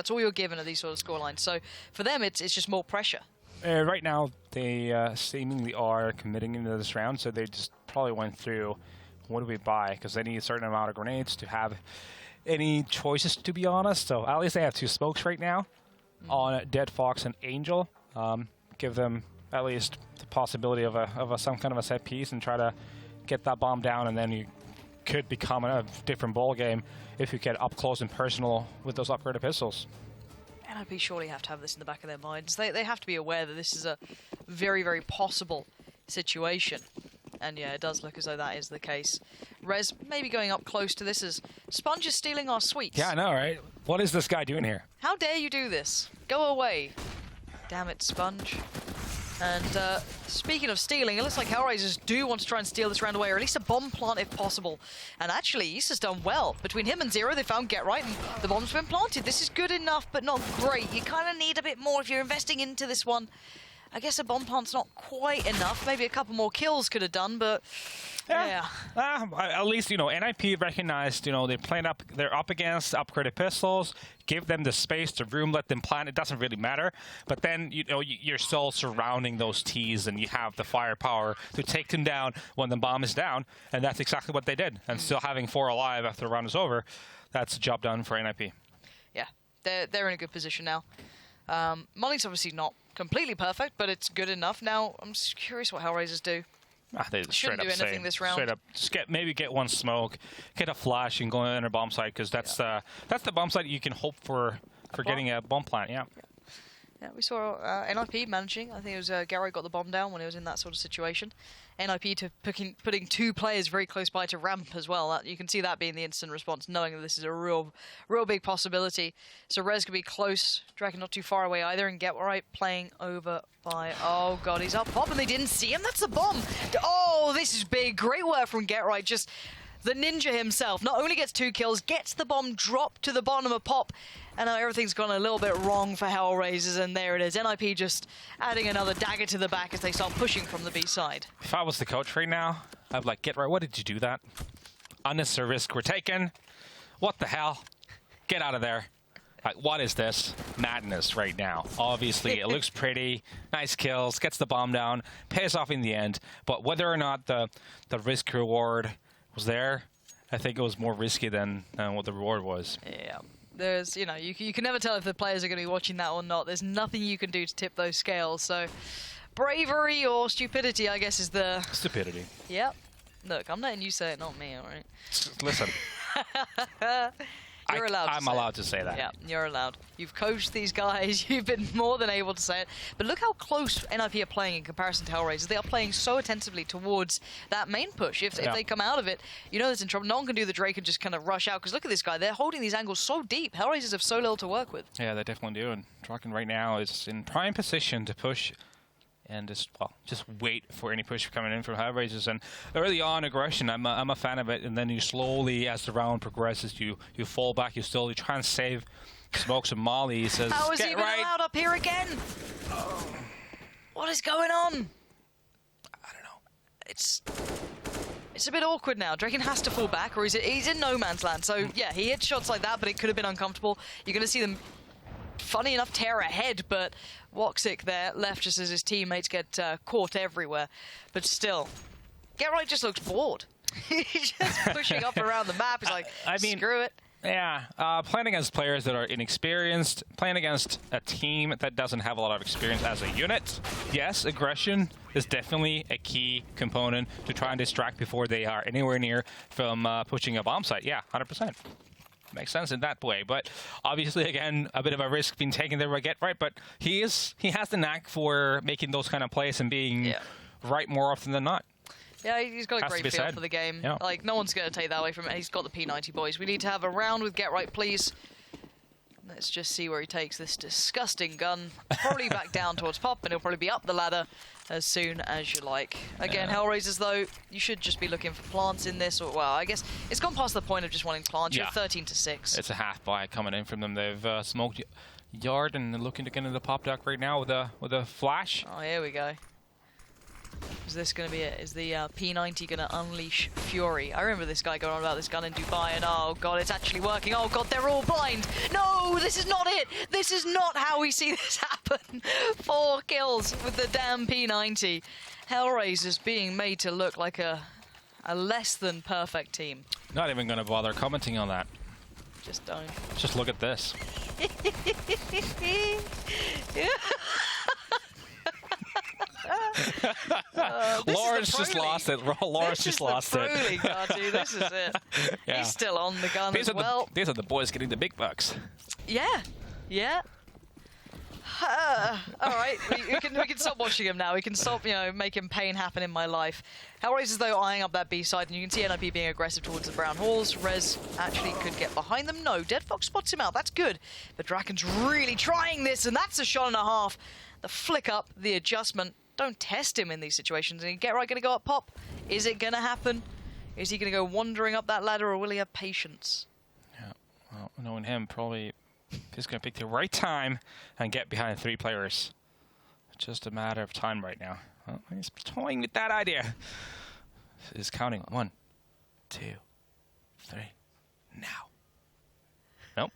all you're given at these sort of scorelines. So for them, it's just more pressure. Right now, they seemingly are committing into this round, so they just probably went through, what do we buy? Because they need a certain amount of grenades to have any choices, to be honest. So at least they have 2 smokes right now on Dead Fox and Angel. Give them at least the possibility of some kind of a set piece and try to get that bomb down, and then you could become a different ball game if you get up close and personal with those upgraded pistols. NiP surely have to have this in the back of their minds. They have to be aware that this is a very, very possible situation. And yeah, it does look as though that is the case. Rez maybe going up close to this as Sponge is stealing our sweets. Yeah, I know, right? What is this guy doing here? How dare you do this? Go away. Damn it, Sponge. And speaking of stealing, it looks like HellRaisers do want to try and steal this round away, or at least a bomb plant if possible. And actually, Issa's done well. Between him and Zero, they found Get Right, and the bomb's been planted. This is good enough, but not great. You kind of need a bit more if you're investing into this one. I guess a bomb plant's not quite enough. Maybe a couple more kills could have done, but yeah. At least, NiP recognized, they're up against upgraded pistols. Give them the space, the room, let them plant. It doesn't really matter. But then, you're still surrounding those Ts, and you have the firepower to take them down when the bomb is down. And that's exactly what they did. And still having 4 alive after the round is over, that's a job done for NiP. Yeah, they're in a good position now. Molly's obviously not completely perfect, but it's good enough. Now, I'm just curious what HellRaisers do. They shouldn't do anything this round. Straight up, just get one smoke, get a flash, and go in a bomb site, because that's the bomb site you can hope for getting a bomb plant. Yeah. Yeah, we saw NiP managing. I think it was Gary got the bomb down when he was in that sort of situation. NiP to putting 2 players very close by to ramp as well. You can see that being the instant response, knowing that this is a real big possibility. So Rez could be close. Draken not too far away either, and Get Right playing over by... Oh god, he's up pop and they didn't see him. That's the bomb. Oh, this is big. Great work from Get Right. Just the ninja himself. Not only gets 2 kills, gets the bomb dropped to the bottom of pop. And now everything's gone a little bit wrong for HellRaisers, and there it is. NiP just adding another dagger to the back as they start pushing from the B side. If I was the coach right now, I'd be like, Get Right, what did you do that? Unnecessary risk we're taking. What the hell? Get out of there. Like, what is this? Madness right now. Obviously, it looks pretty. Nice kills, gets the bomb down, pays off in the end. But whether or not the risk reward was there, I think it was more risky than what the reward was. Yeah. There's, you know, you can never tell if the players are going to be watching that or not. There's nothing you can do to tip those scales. So, bravery or stupidity, I guess, is the... Stupidity. Yep. Look, I'm letting you say it, not me, all right? Listen. You're allowed to I'm say allowed to say that. Yeah, you're allowed. You've coached these guys. You've been more than able to say it. But look how close NiP are playing in comparison to HellRaisers. They are playing so attentively towards that main push. If they come out of it, you know there's in trouble. No one can do the Drake and just kind of rush out. Because look at this guy. They're holding these angles so deep. HellRaisers have so little to work with. Yeah, they definitely do. And Draken right now is in prime position to push and just wait for any push coming in from HellRaisers. And early on, aggression, I'm a fan of it. And then you slowly, as the round progresses, you fall back. You slowly try and save smokes and Molly. He says, how is he even right. allowed up here again? What is going on? I don't know. It's a bit awkward now. Draken has to fall back, or he's in no man's land. So, yeah, he hit shots like that, but it could have been uncomfortable. You're going to see them, funny enough, tear ahead, but Woxic there left just as his teammates get caught everywhere. But still, Get Right just looks bored. He's just pushing up around the map. He's like, I mean, screw it. Yeah, playing against players that are inexperienced, playing against a team that doesn't have a lot of experience as a unit. Yes, aggression is definitely a key component to try and distract before they are anywhere near from pushing a bomb site. Yeah, 100%. Makes sense in that way, but obviously, again, a bit of a risk being taken there by Get Right, but he has the knack for making those kind of plays and being right more often than not. Yeah, he's got a great feel for the game. Yeah. Like, no one's going to take that away from it. He's got the P90, boys. We need to have a round with Get Right, please. Let's just see where he takes this disgusting gun. Probably back down towards Pop, and he'll probably be up the ladder as soon as you like. Again, HellRaisers, though, you should just be looking for plants in this. Or, well, I guess it's gone past the point of just wanting plants. You're 13-6. It's a half buy coming in from them. They've smoked Yard and they're looking to get into the pop duck right now with a flash. Oh, here we go. Is this going to be it? Is the P90 going to unleash fury? I remember this guy going on about this gun in Dubai, and oh god, it's actually working. Oh god, they're all blind. No, this is not it. This is not how we see this happen. 4 kills with the damn P90. HellRaisers being made to look like a less than perfect team. Not even going to bother commenting on that. Just don't. Just look at this. Lawrence just lost it. Lawrence just lost it. This is it. Yeah. He's still on the gun as well. These are the boys getting the big bucks. Yeah. Yeah. All right, we can stop watching him now. We can stop, making pain happen in my life. HellRaisers, though, eyeing up that B side, and you can see NiP being aggressive towards the brown halls. Rez actually could get behind them. No, Dead Fox spots him out. That's good. But Draken's really trying this, and that's a shot and a half. The flick up, the adjustment. Don't test him in these situations. And Get Right going to go up pop. Is it going to happen? Is he going to go wandering up that ladder, or will he have patience? Yeah, well, knowing him, probably he's going to pick the right time and get behind 3 players. Just a matter of time right now. Well, he's toying with that idea. He's counting 1, 2, 3. Now. Nope.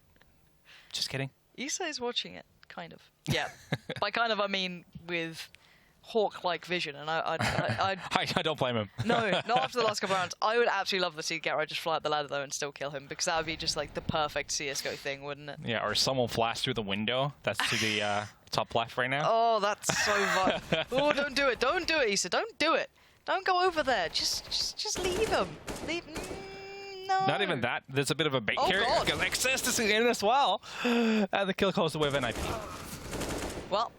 Just kidding. Issa is watching it, kind of. Yeah. By kind of, I mean with hawk-like vision, and I don't blame him. No, not after the last couple of rounds. I would absolutely love to see Get Right just fly up the ladder, though, and still kill him, because that would be just like the perfect CSGO thing, wouldn't it? Yeah, or someone flash through the window. That's to the top left right now. Oh, that's so fun. Oh, don't do it. Don't do it, Issa. Don't do it. Don't go over there. Just leave him. Leave. No. Not even that. There's a bit of a bait here. God. Access is in as well. And the kill goes away with NiP. Well,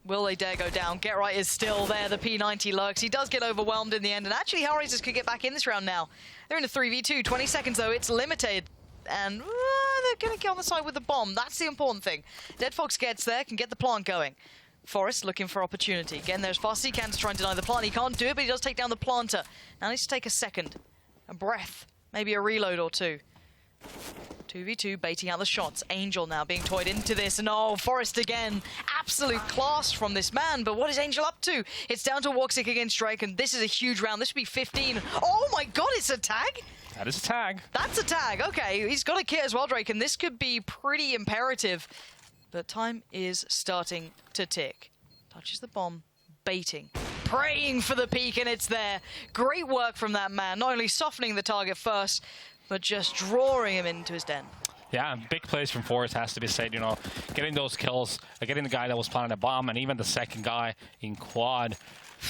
will they dare go down? Get Right is still there. The P90 lurks. He does get overwhelmed in the end. And actually, HellRaisers could get back in this round now. They're in a 3v2. 20 seconds, though. It's limited. And they're going to get on the side with the bomb. That's the important thing. Dead Fox gets there, can get the plant going. Forrest looking for opportunity. Getting there as fast as he can to try and deny the plant. He can't do it, but he does take down the planter. Now needs to take a second. A breath. Maybe a reload or two. 2v2, baiting out the shots. Angel now being toyed into this, and oh, Forrest again. Absolute class from this man, but what is Angel up to? It's down to Woxic against Drake, and this is a huge round. This would be 15. Oh my god, it's a tag? That is a tag. That's a tag, okay. He's got a kit as well, Drake, and this could be pretty imperative. But time is starting to tick. Touches the bomb, baiting. Praying for the peak, and it's there. Great work from that man, not only softening the target first, but just drawing him into his den. Yeah, big plays from Forrest has to be said, you know, getting those kills, getting the guy that was planting a bomb, and even the second guy in quad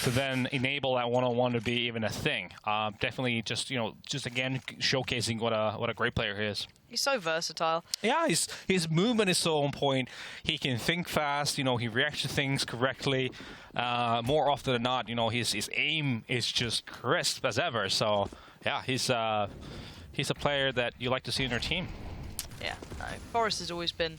to then enable that one-on-one to be even a thing. Definitely just, you know, just again showcasing what a great player he is. He's so versatile. Yeah, his movement is so on point. He can think fast. You know, he reacts to things correctly. More often than not, you know, his aim is just crisp as ever. So, yeah, he's a player that you like to see in your team. Yeah, Forrest has always been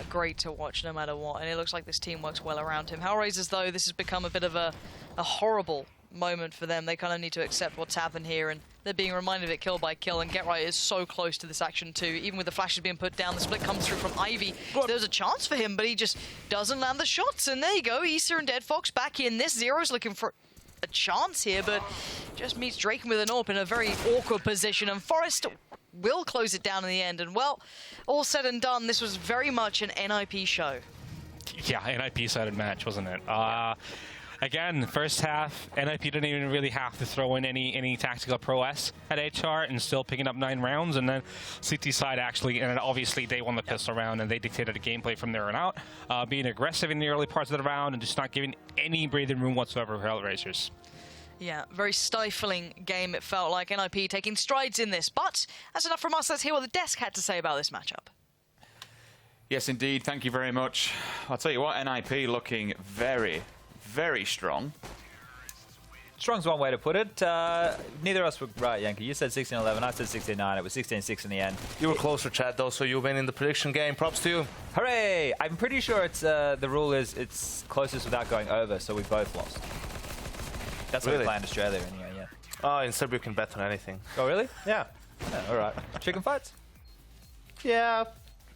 great to watch no matter what, and it looks like this team works well around him. HellRaisers, though, this has become a bit of a horrible moment for them. They kind of need to accept what's happened here, and they're being reminded of it kill by kill, and Get Right is so close to this action too. Even with the flashes being put down, the split comes through from Ivy. There's a chance for him, but he just doesn't land the shots, and there you go. Issa and Dead Fox back in this. Zero's looking for a chance here, but just meets Drake with an AWP in a very awkward position, and Forrest will close it down in the end. And well, all said and done, this was very much an NiP show. Yeah, NiP-sided match, wasn't it? Again, first half, NiP didn't even really have to throw in any tactical prowess at HR and still picking up 9 rounds. And then CT side actually, and obviously they won the pistol round and they dictated the gameplay from there on out, being aggressive in the early parts of the round and just not giving any breathing room whatsoever for HellRaisers. Yeah, very stifling game it felt like. NiP taking strides in this. But that's enough from us. Let's hear what the desk had to say about this matchup. Yes, indeed. Thank you very much. I'll tell you what, NiP looking very, very strong. Strong's one way to put it. Neither of us were right, Yankee. You said 16-11, I said 16-9. It was 16-6 in the end. You were closer, Chad, though, so you win in the prediction game. Props to you. Hooray! I'm pretty sure it's the rule is it's closest without going over, so we both lost. That's what we play in Australia anyway, yeah. Oh, in Serbia you can bet on anything. Oh, really? Yeah. All right. Chicken fights? Yeah.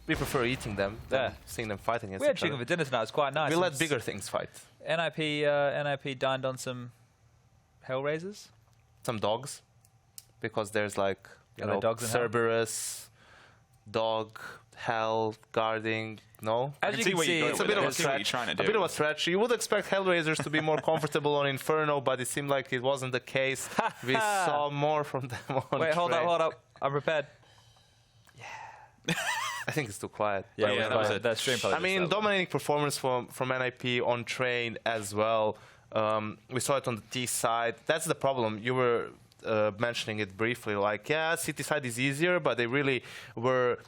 We prefer eating them than seeing them fighting against We had each chicken other. for dinner tonight. It was quite nice. We let bigger things fight. NiP dined on some HellRaisers. Some dogs. Because there's like, you know, dogs in Hell? Cerberus, dog, hell, guarding. No? As you can see, It's a bit of a stretch. stretch. A bit of a stretch. You would expect HellRaisers to be more comfortable on Inferno, but it seemed like it wasn't the case. We saw more from them on Wait, hold Train. up. I'm prepared. I think it's too quiet. Yeah, that was it. that stream probably I mean, dominating performance from NiP on Train as well. We saw it on the T side. That's the problem. You were mentioning it briefly. Like, yeah, City side is easier, but they really were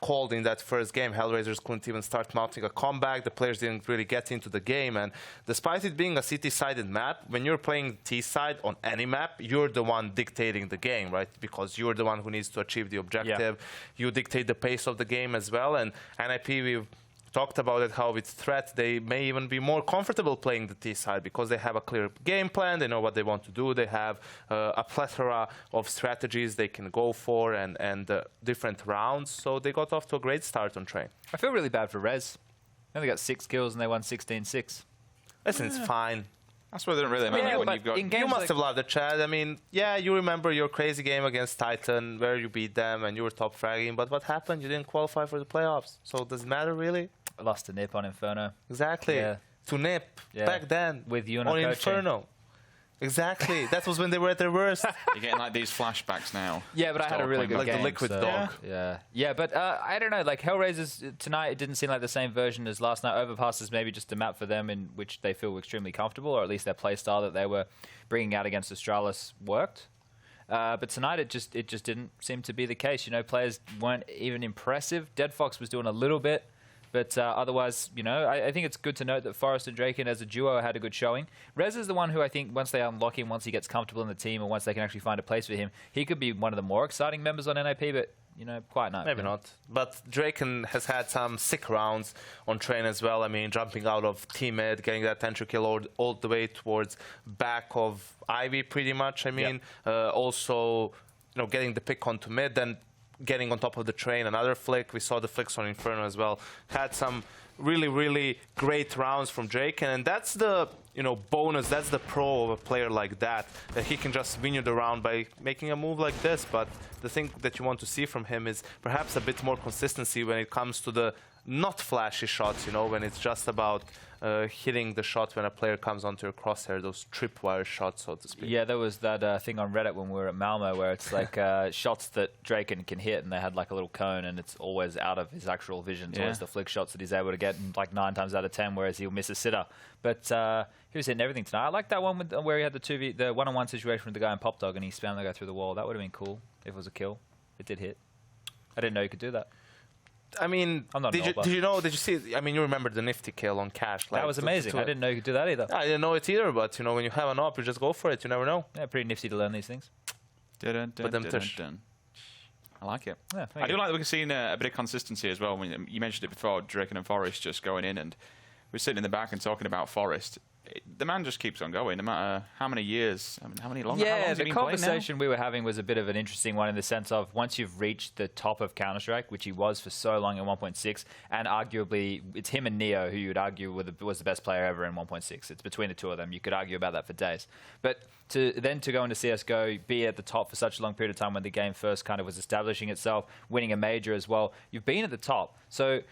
cold in that first game. HellRaisers couldn't even start mounting a comeback. The players didn't really get into the game. And despite it being a City-sided map, when you're playing T-side on any map, you're the one dictating the game, right? Because you're the one who needs to achieve the objective. Yeah. You dictate the pace of the game as well. And NiP, we've talked about it, how with Threat, they may even be more comfortable playing the T side because they have a clear game plan, they know what they want to do, they have a plethora of strategies they can go for and different rounds, so they got off to a great start on Train. I feel really bad for Rez. They only got 6 kills and they won 16-6. Listen, it's fine. That's what it doesn't really matter when you've got... You must have loved it, Chad. I mean, yeah, you remember your crazy game against Titan where you beat them and you were top fragging, but what happened? You didn't qualify for the playoffs. So does it matter, really? I lost to NiP on Inferno. Exactly. Yeah. To NiP. Yeah. Back then. With you on coaching. Inferno. Exactly. That was when they were at their worst. You're getting like these flashbacks now. Yeah, but I had a really good like game. the liquid so, dog. Yeah, but I don't know. Like HellRaisers tonight, it didn't seem like the same version as last night. Overpass is maybe just a map for them in which they feel extremely comfortable, or at least their play style that they were bringing out against Astralis worked. But tonight, it just didn't seem to be the case. You know, players weren't even impressive. Dead Fox was doing a little bit, But otherwise, you know, I think it's good to note that Forest and Draken as a duo had a good showing. Rez is the one who I think once they unlock him, once he gets comfortable in the team, or once they can actually find a place for him, he could be one of the more exciting members on NiP, but, you know, quite not. Maybe not. But Draken has had some sick rounds on train as well. I mean, jumping out of team mid, getting that entry kill all the way towards back of Ivy pretty much. I mean, also, you know, getting the pick onto mid, then getting on top of the train, another flick. We saw the flicks on Inferno as well. Had some really, really great rounds from Draken, and that's the, you know, bonus, that's the pro of a player like that he can just win you the round by making a move like this. But the thing that you want to see from him is perhaps a bit more consistency when it comes to the not flashy shots, you know, when it's just about hitting the shot when a player comes onto your crosshair, those tripwire shots, so to speak. Yeah, there was that thing on Reddit when we were at Malmo where it's like shots that Draken can hit, and they had like a little cone, and it's always out of his actual vision. It's always the flick shots that he's able to get, like 9 times out of 10, whereas he'll miss a sitter. But he was hitting everything tonight. I like that one with, where he had the one-on-one situation with the guy in Pop Dog, and he spammed the guy through the wall. That would have been cool if it was a kill. It did hit. I didn't know you could do that. I mean, did you see? I mean, you remember the nifty kill on Cash? Like, that was amazing. I didn't know you could do that either. I didn't know it either, but you know, when you have an op, you just go for it. You never know. Yeah, pretty nifty to learn these things. I like it. Yeah, I do like that we're seeing a bit of consistency as well. When you mentioned it before, Draken and Forest just going in, and we're sitting in the back and talking about Forest. The man just keeps on going, no matter how many years, how many long. Yeah, the conversation we were having was a bit of an interesting one in the sense of once you've reached the top of Counter-Strike, which he was for so long in 1.6, and arguably it's him and Neo who you would argue was the best player ever in 1.6. It's between the two of them. You could argue about that for days. But to go into CSGO, be at the top for such a long period of time when the game first kind of was establishing itself, winning a major as well, you've been at the top. So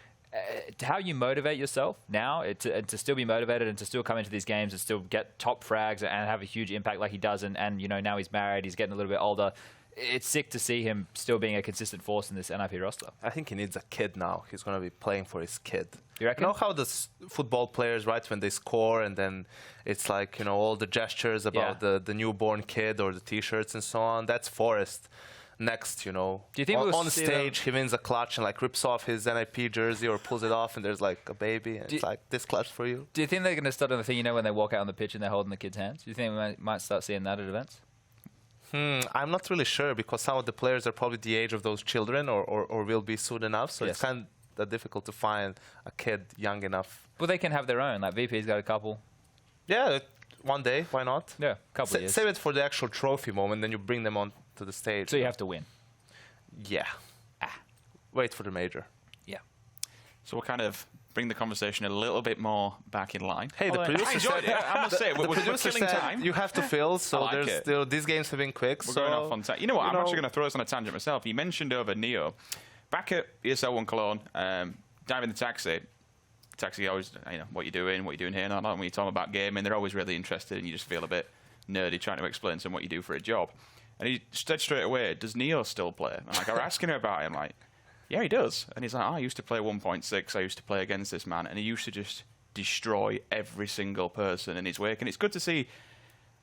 how you motivate yourself now to still be motivated and to still come into these games and still get top frags and have a huge impact like he does, and you know, now he's married, he's getting a little bit older. It's sick to see him still being a consistent force in this NiP roster. I think he needs a kid now. He's going to be playing for his kid. You reckon? You know how the football players, right, when they score and then it's like, you know, all the gestures about the newborn kid or the T-shirts and so on. That's Forest. Next, you know, do you think on stage he wins a clutch and like rips off his NiP jersey or pulls it off and there's like a baby and it's like, this clutch for you? Do you think they're going to start on the thing, you know, when they walk out on the pitch and they're holding the kids' hands? Do you think we might start seeing that at events? I'm not really sure because some of the players are probably the age of those children or will be soon enough, so it's kind of difficult to find a kid young enough. Well, they can have their own. Like VP's got a couple. Yeah, one day, why not? Yeah, a couple of years. Save it for the actual trophy moment, then you bring them on to the stage. So you have to win. Yeah. Wait for the major. Yeah. So we'll kind of bring the conversation a little bit more back in line. Hey, the producer said, I must say, we're killing time. You have to fill, so like there's still, these games have been quick. We're going off on time. You know what? I'm actually going to throw this on a tangent myself. You mentioned over Neo. Back at ESL 1 Cologne, diving the taxi always, you know, what you're doing here. Not when you're talking about gaming, they're always really interested, and you just feel a bit nerdy trying to explain to them what you do for a job. And he said straight away, does Neo still play? And like, I was asking him about it. I'm like, yeah, he does. And he's like, I used to play 1.6. I used to play against this man. And he used to just destroy every single person in his wake. And it's good to see.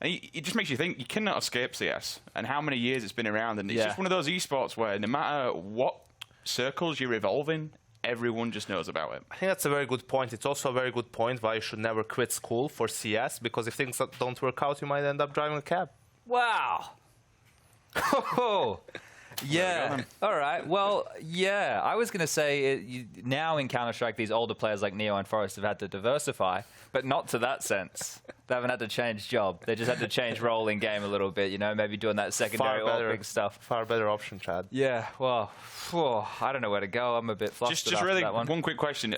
And it just makes you think you cannot escape CS. And how many years it's been around. And it's just one of those esports where no matter what circles you revolve in, everyone just knows about it. I think that's a very good point. It's also a very good point why you should never quit school for CS. Because if things don't work out, you might end up driving a cab. Wow. Oh, yeah. All right. Well, yeah. I was going to say now in Counter-Strike, these older players like Neo and Forest have had to diversify, but not to that sense. They haven't had to change job. They just had to change role in game a little bit, you know, maybe doing that secondary big stuff. Far better option, Chad. Yeah. Well, I don't know where to go. I'm a bit flustered just really that one quick question.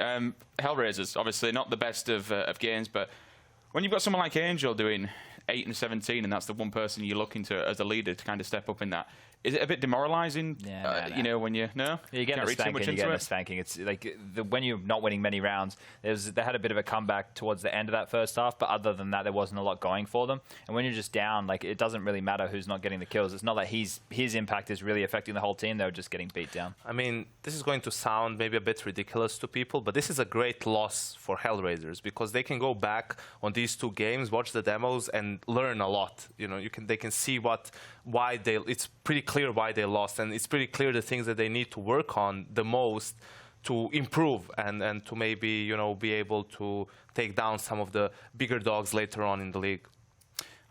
HellRaisers, obviously not the best of games, but when you've got someone like Angel doing 8 and 17, and that's the one person you're looking to as a leader to kind of step up in that. Is it a bit demoralising? You know, when you you're getting a spanking. It's like when you're not winning many rounds. They had a bit of a comeback towards the end of that first half, but other than that, there wasn't a lot going for them. And when you're just down, like it doesn't really matter who's not getting the kills. It's not like his impact is really affecting the whole team. They were just getting beat down. I mean, this is going to sound maybe a bit ridiculous to people, but this is a great loss for HellRaisers because they can go back on these 2 games, watch the demos, and learn a lot. You know, they can see why it's pretty clear why they lost, and it's pretty clear the things that they need to work on the most to improve and to maybe, you know, be able to take down some of the bigger dogs later on in the league.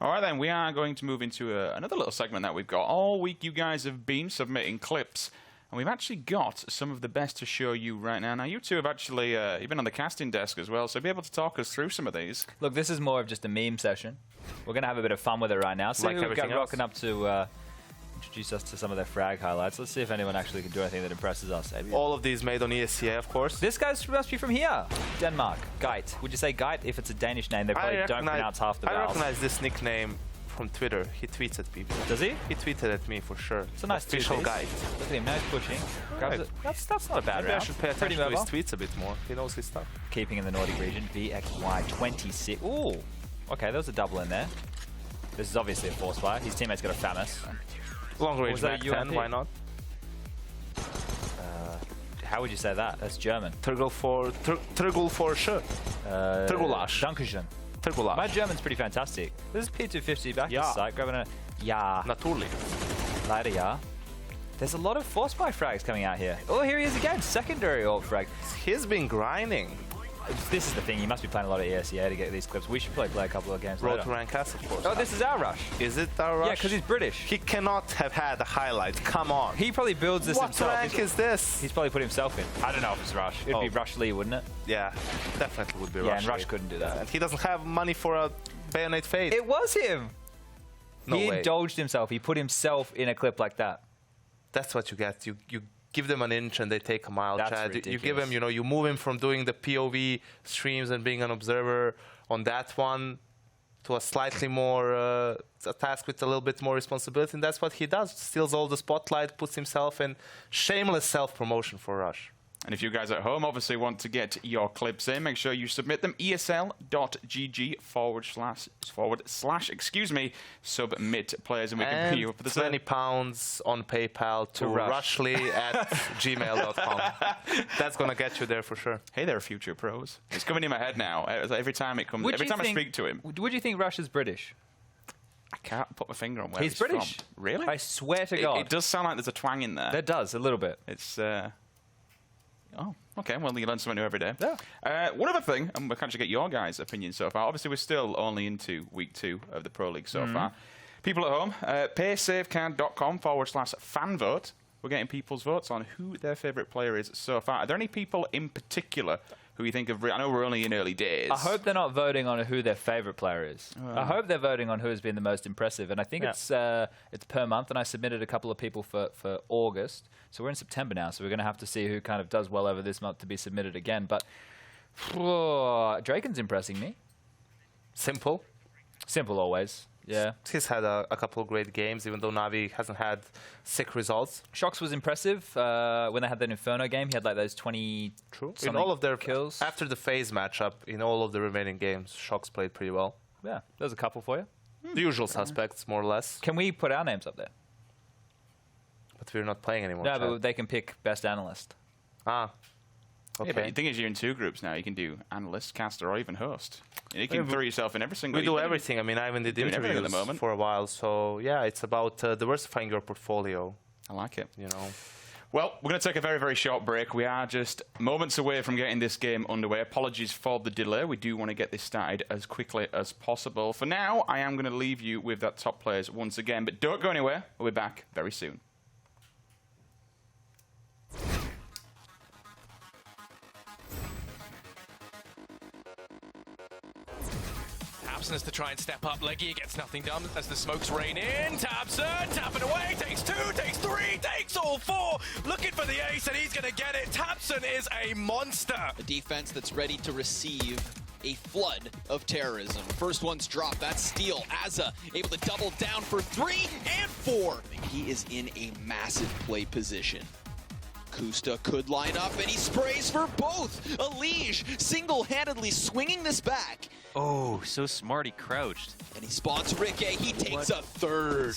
All right, then, we are going to move into another little segment that we've got. All week, you guys have been submitting clips, and we've actually got some of the best to show you right now. Now, you two have actually you've been on the casting desk as well, so be able to talk us through some of these. Look, this is more of just a meme session. We're going to have a bit of fun with it right now. See Like who we've got everything else. rocking up to introduce us to some of their frag highlights. Let's see if anyone actually can do anything that impresses us. All of these made on ESL, of course. This guy must be from here. Denmark. Geit. Would you say Geit if it's a Danish name? They probably don't pronounce half the I vowels. recognize this nickname from Twitter. He tweets at people. Does he? He tweeted at me for sure. It's a nice official two-piece. guide. Look at him, now he's pushing. Grabs Right. it. That's not a bad Maybe I round. should pay Pretty attention to his mobile. tweets a bit more. He knows his stuff. Keeping in the Nordic region. VXY 26. Ooh. Okay, there was a double in there. This is obviously a force fire. His teammate's got a Famus. Long range Was that back a 10, UMP? why not? How would you say that? That's German. Turgle for sure. Turgulash. Dankeschön. My Turgulash. German's pretty fantastic. This is P250 back to Ja. the site, grabbing a ja. Naturally. Leider ja. There's a lot of force fire frags coming out here. Oh, here he is again. Secondary ult frag. He's been grinding. This is the thing. You must be playing a lot of ESL to get these clips. We should probably play a couple of games Road later. to rank S, of course. Oh, this is our rush. Is it our rush? Yeah, because he's British. He cannot have had a highlight. Come on. He probably builds this What himself. rank is this? He's probably put himself in. I don't know if it's Rush. It'd be Oh. Rush Lee, wouldn't it? Yeah, definitely would be Yeah, Rush. and Rush Lee. couldn't do that. And he doesn't have money for a Bayonet Fade. It was him. No He way. indulged himself. He put himself in a clip like that. That's what you get. You give them an inch and they take a mile, That's Chad. You give ridiculous. him, you know, you move him from doing the POV streams and being an observer on that one to a slightly more, a task with a little bit more responsibility. And that's what he does. Steals all the spotlight, puts himself in shameless self-promotion for Rush. And if you guys at home obviously want to get your clips in, make sure you submit them. ESL.gg/submit players, and we can bring you up for the £20 on PayPal to Rushly at gmail.com. That's going to get you there for sure. Hey, there are future pros. It's coming in my head now. Every time it comes, every time I speak to him, Would you think Rush is British? I can't put my finger on where He's British. from. Really? I swear to God. It does sound like there's a twang in there. That does, a little bit. It's oh, okay. Well, you learn something new every day. Yeah. One other thing, and we'll kind of get your guys' opinion so far. Obviously, we're still only into week 2 of the Pro League so far. People at home, paysafecard.com/fanvote. We're getting people's votes on who their favourite player is so far. Are there any people in particular who you think of? I know we're only in early days. I hope they're not voting on who their favourite player is. I hope they're voting on who has been the most impressive. And I think it's per month, and I submitted a couple of people for August. So we're in September now, so we're going to have to see who kind of does well over this month to be submitted again. But Draken's impressing me. Simple. Simple always. Yeah. He's had a couple of great games, even though Navi hasn't had sick results. Shox was impressive when they had that Inferno game. He had like those 20 In all of their kills. after the phase matchup, in all of the remaining games, Shox played pretty well. Yeah, there's a couple for you. The usual suspects, more or less. Can we put our names up there? But we're not playing anymore. No, Chad. but they can pick best analyst. Ah. Okay. Yeah, but the thing is, you're in 2 groups now. You can do analyst, caster, or even host. You can throw yourself in every single. We do everything. I mean, I even did doing everything interviews at the moment. for a while. So yeah, it's about diversifying your portfolio. I like it. You know. Well, we're going to take a very, very short break. We are just moments away from getting this game underway. Apologies for the delay. We do want to get this started as quickly as possible. For now, I am going to leave you with that top players once again. But don't go anywhere. We'll be back very soon. Tabson has to try and step up. Leggy gets nothing done as the smokes rain in. Tabson tapping away, takes 2, takes 3, takes all 4. Looking for the ace and he's going to get it. Tabson is a monster. A defense that's ready to receive a flood of terrorism. First one's dropped, that's Steel. Azza able to double down for 3 and 4. He is in a massive play position. Kusta could line up and he sprays for both. Elige single-handedly swinging this back. Oh, so smart, he crouched. And he spawns Ricky, he takes a third.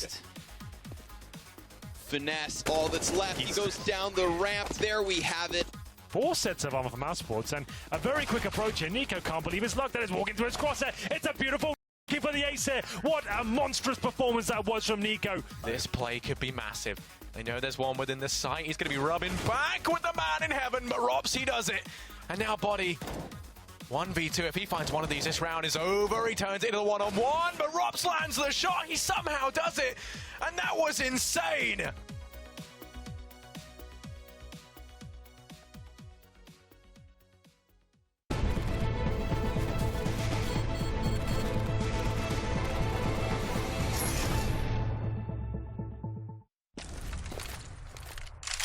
Finesse, all that's left. He goes down the ramp, there we have it. 4 sets of armor from our sports and a very quick approach here. Nico can't believe his luck that is walking through his crosser. It's a beautiful kick for the ace. face here. What a monstrous performance that was from Nico. This play could be massive. They know there's one within the site. He's going to be rubbing back with the man in heaven, but Ropsy does it. And now Body, 1v2. If he finds one of these, this round is over. He turns it into the one-on-one, but Rops lands the shot. He somehow does it. And that was insane.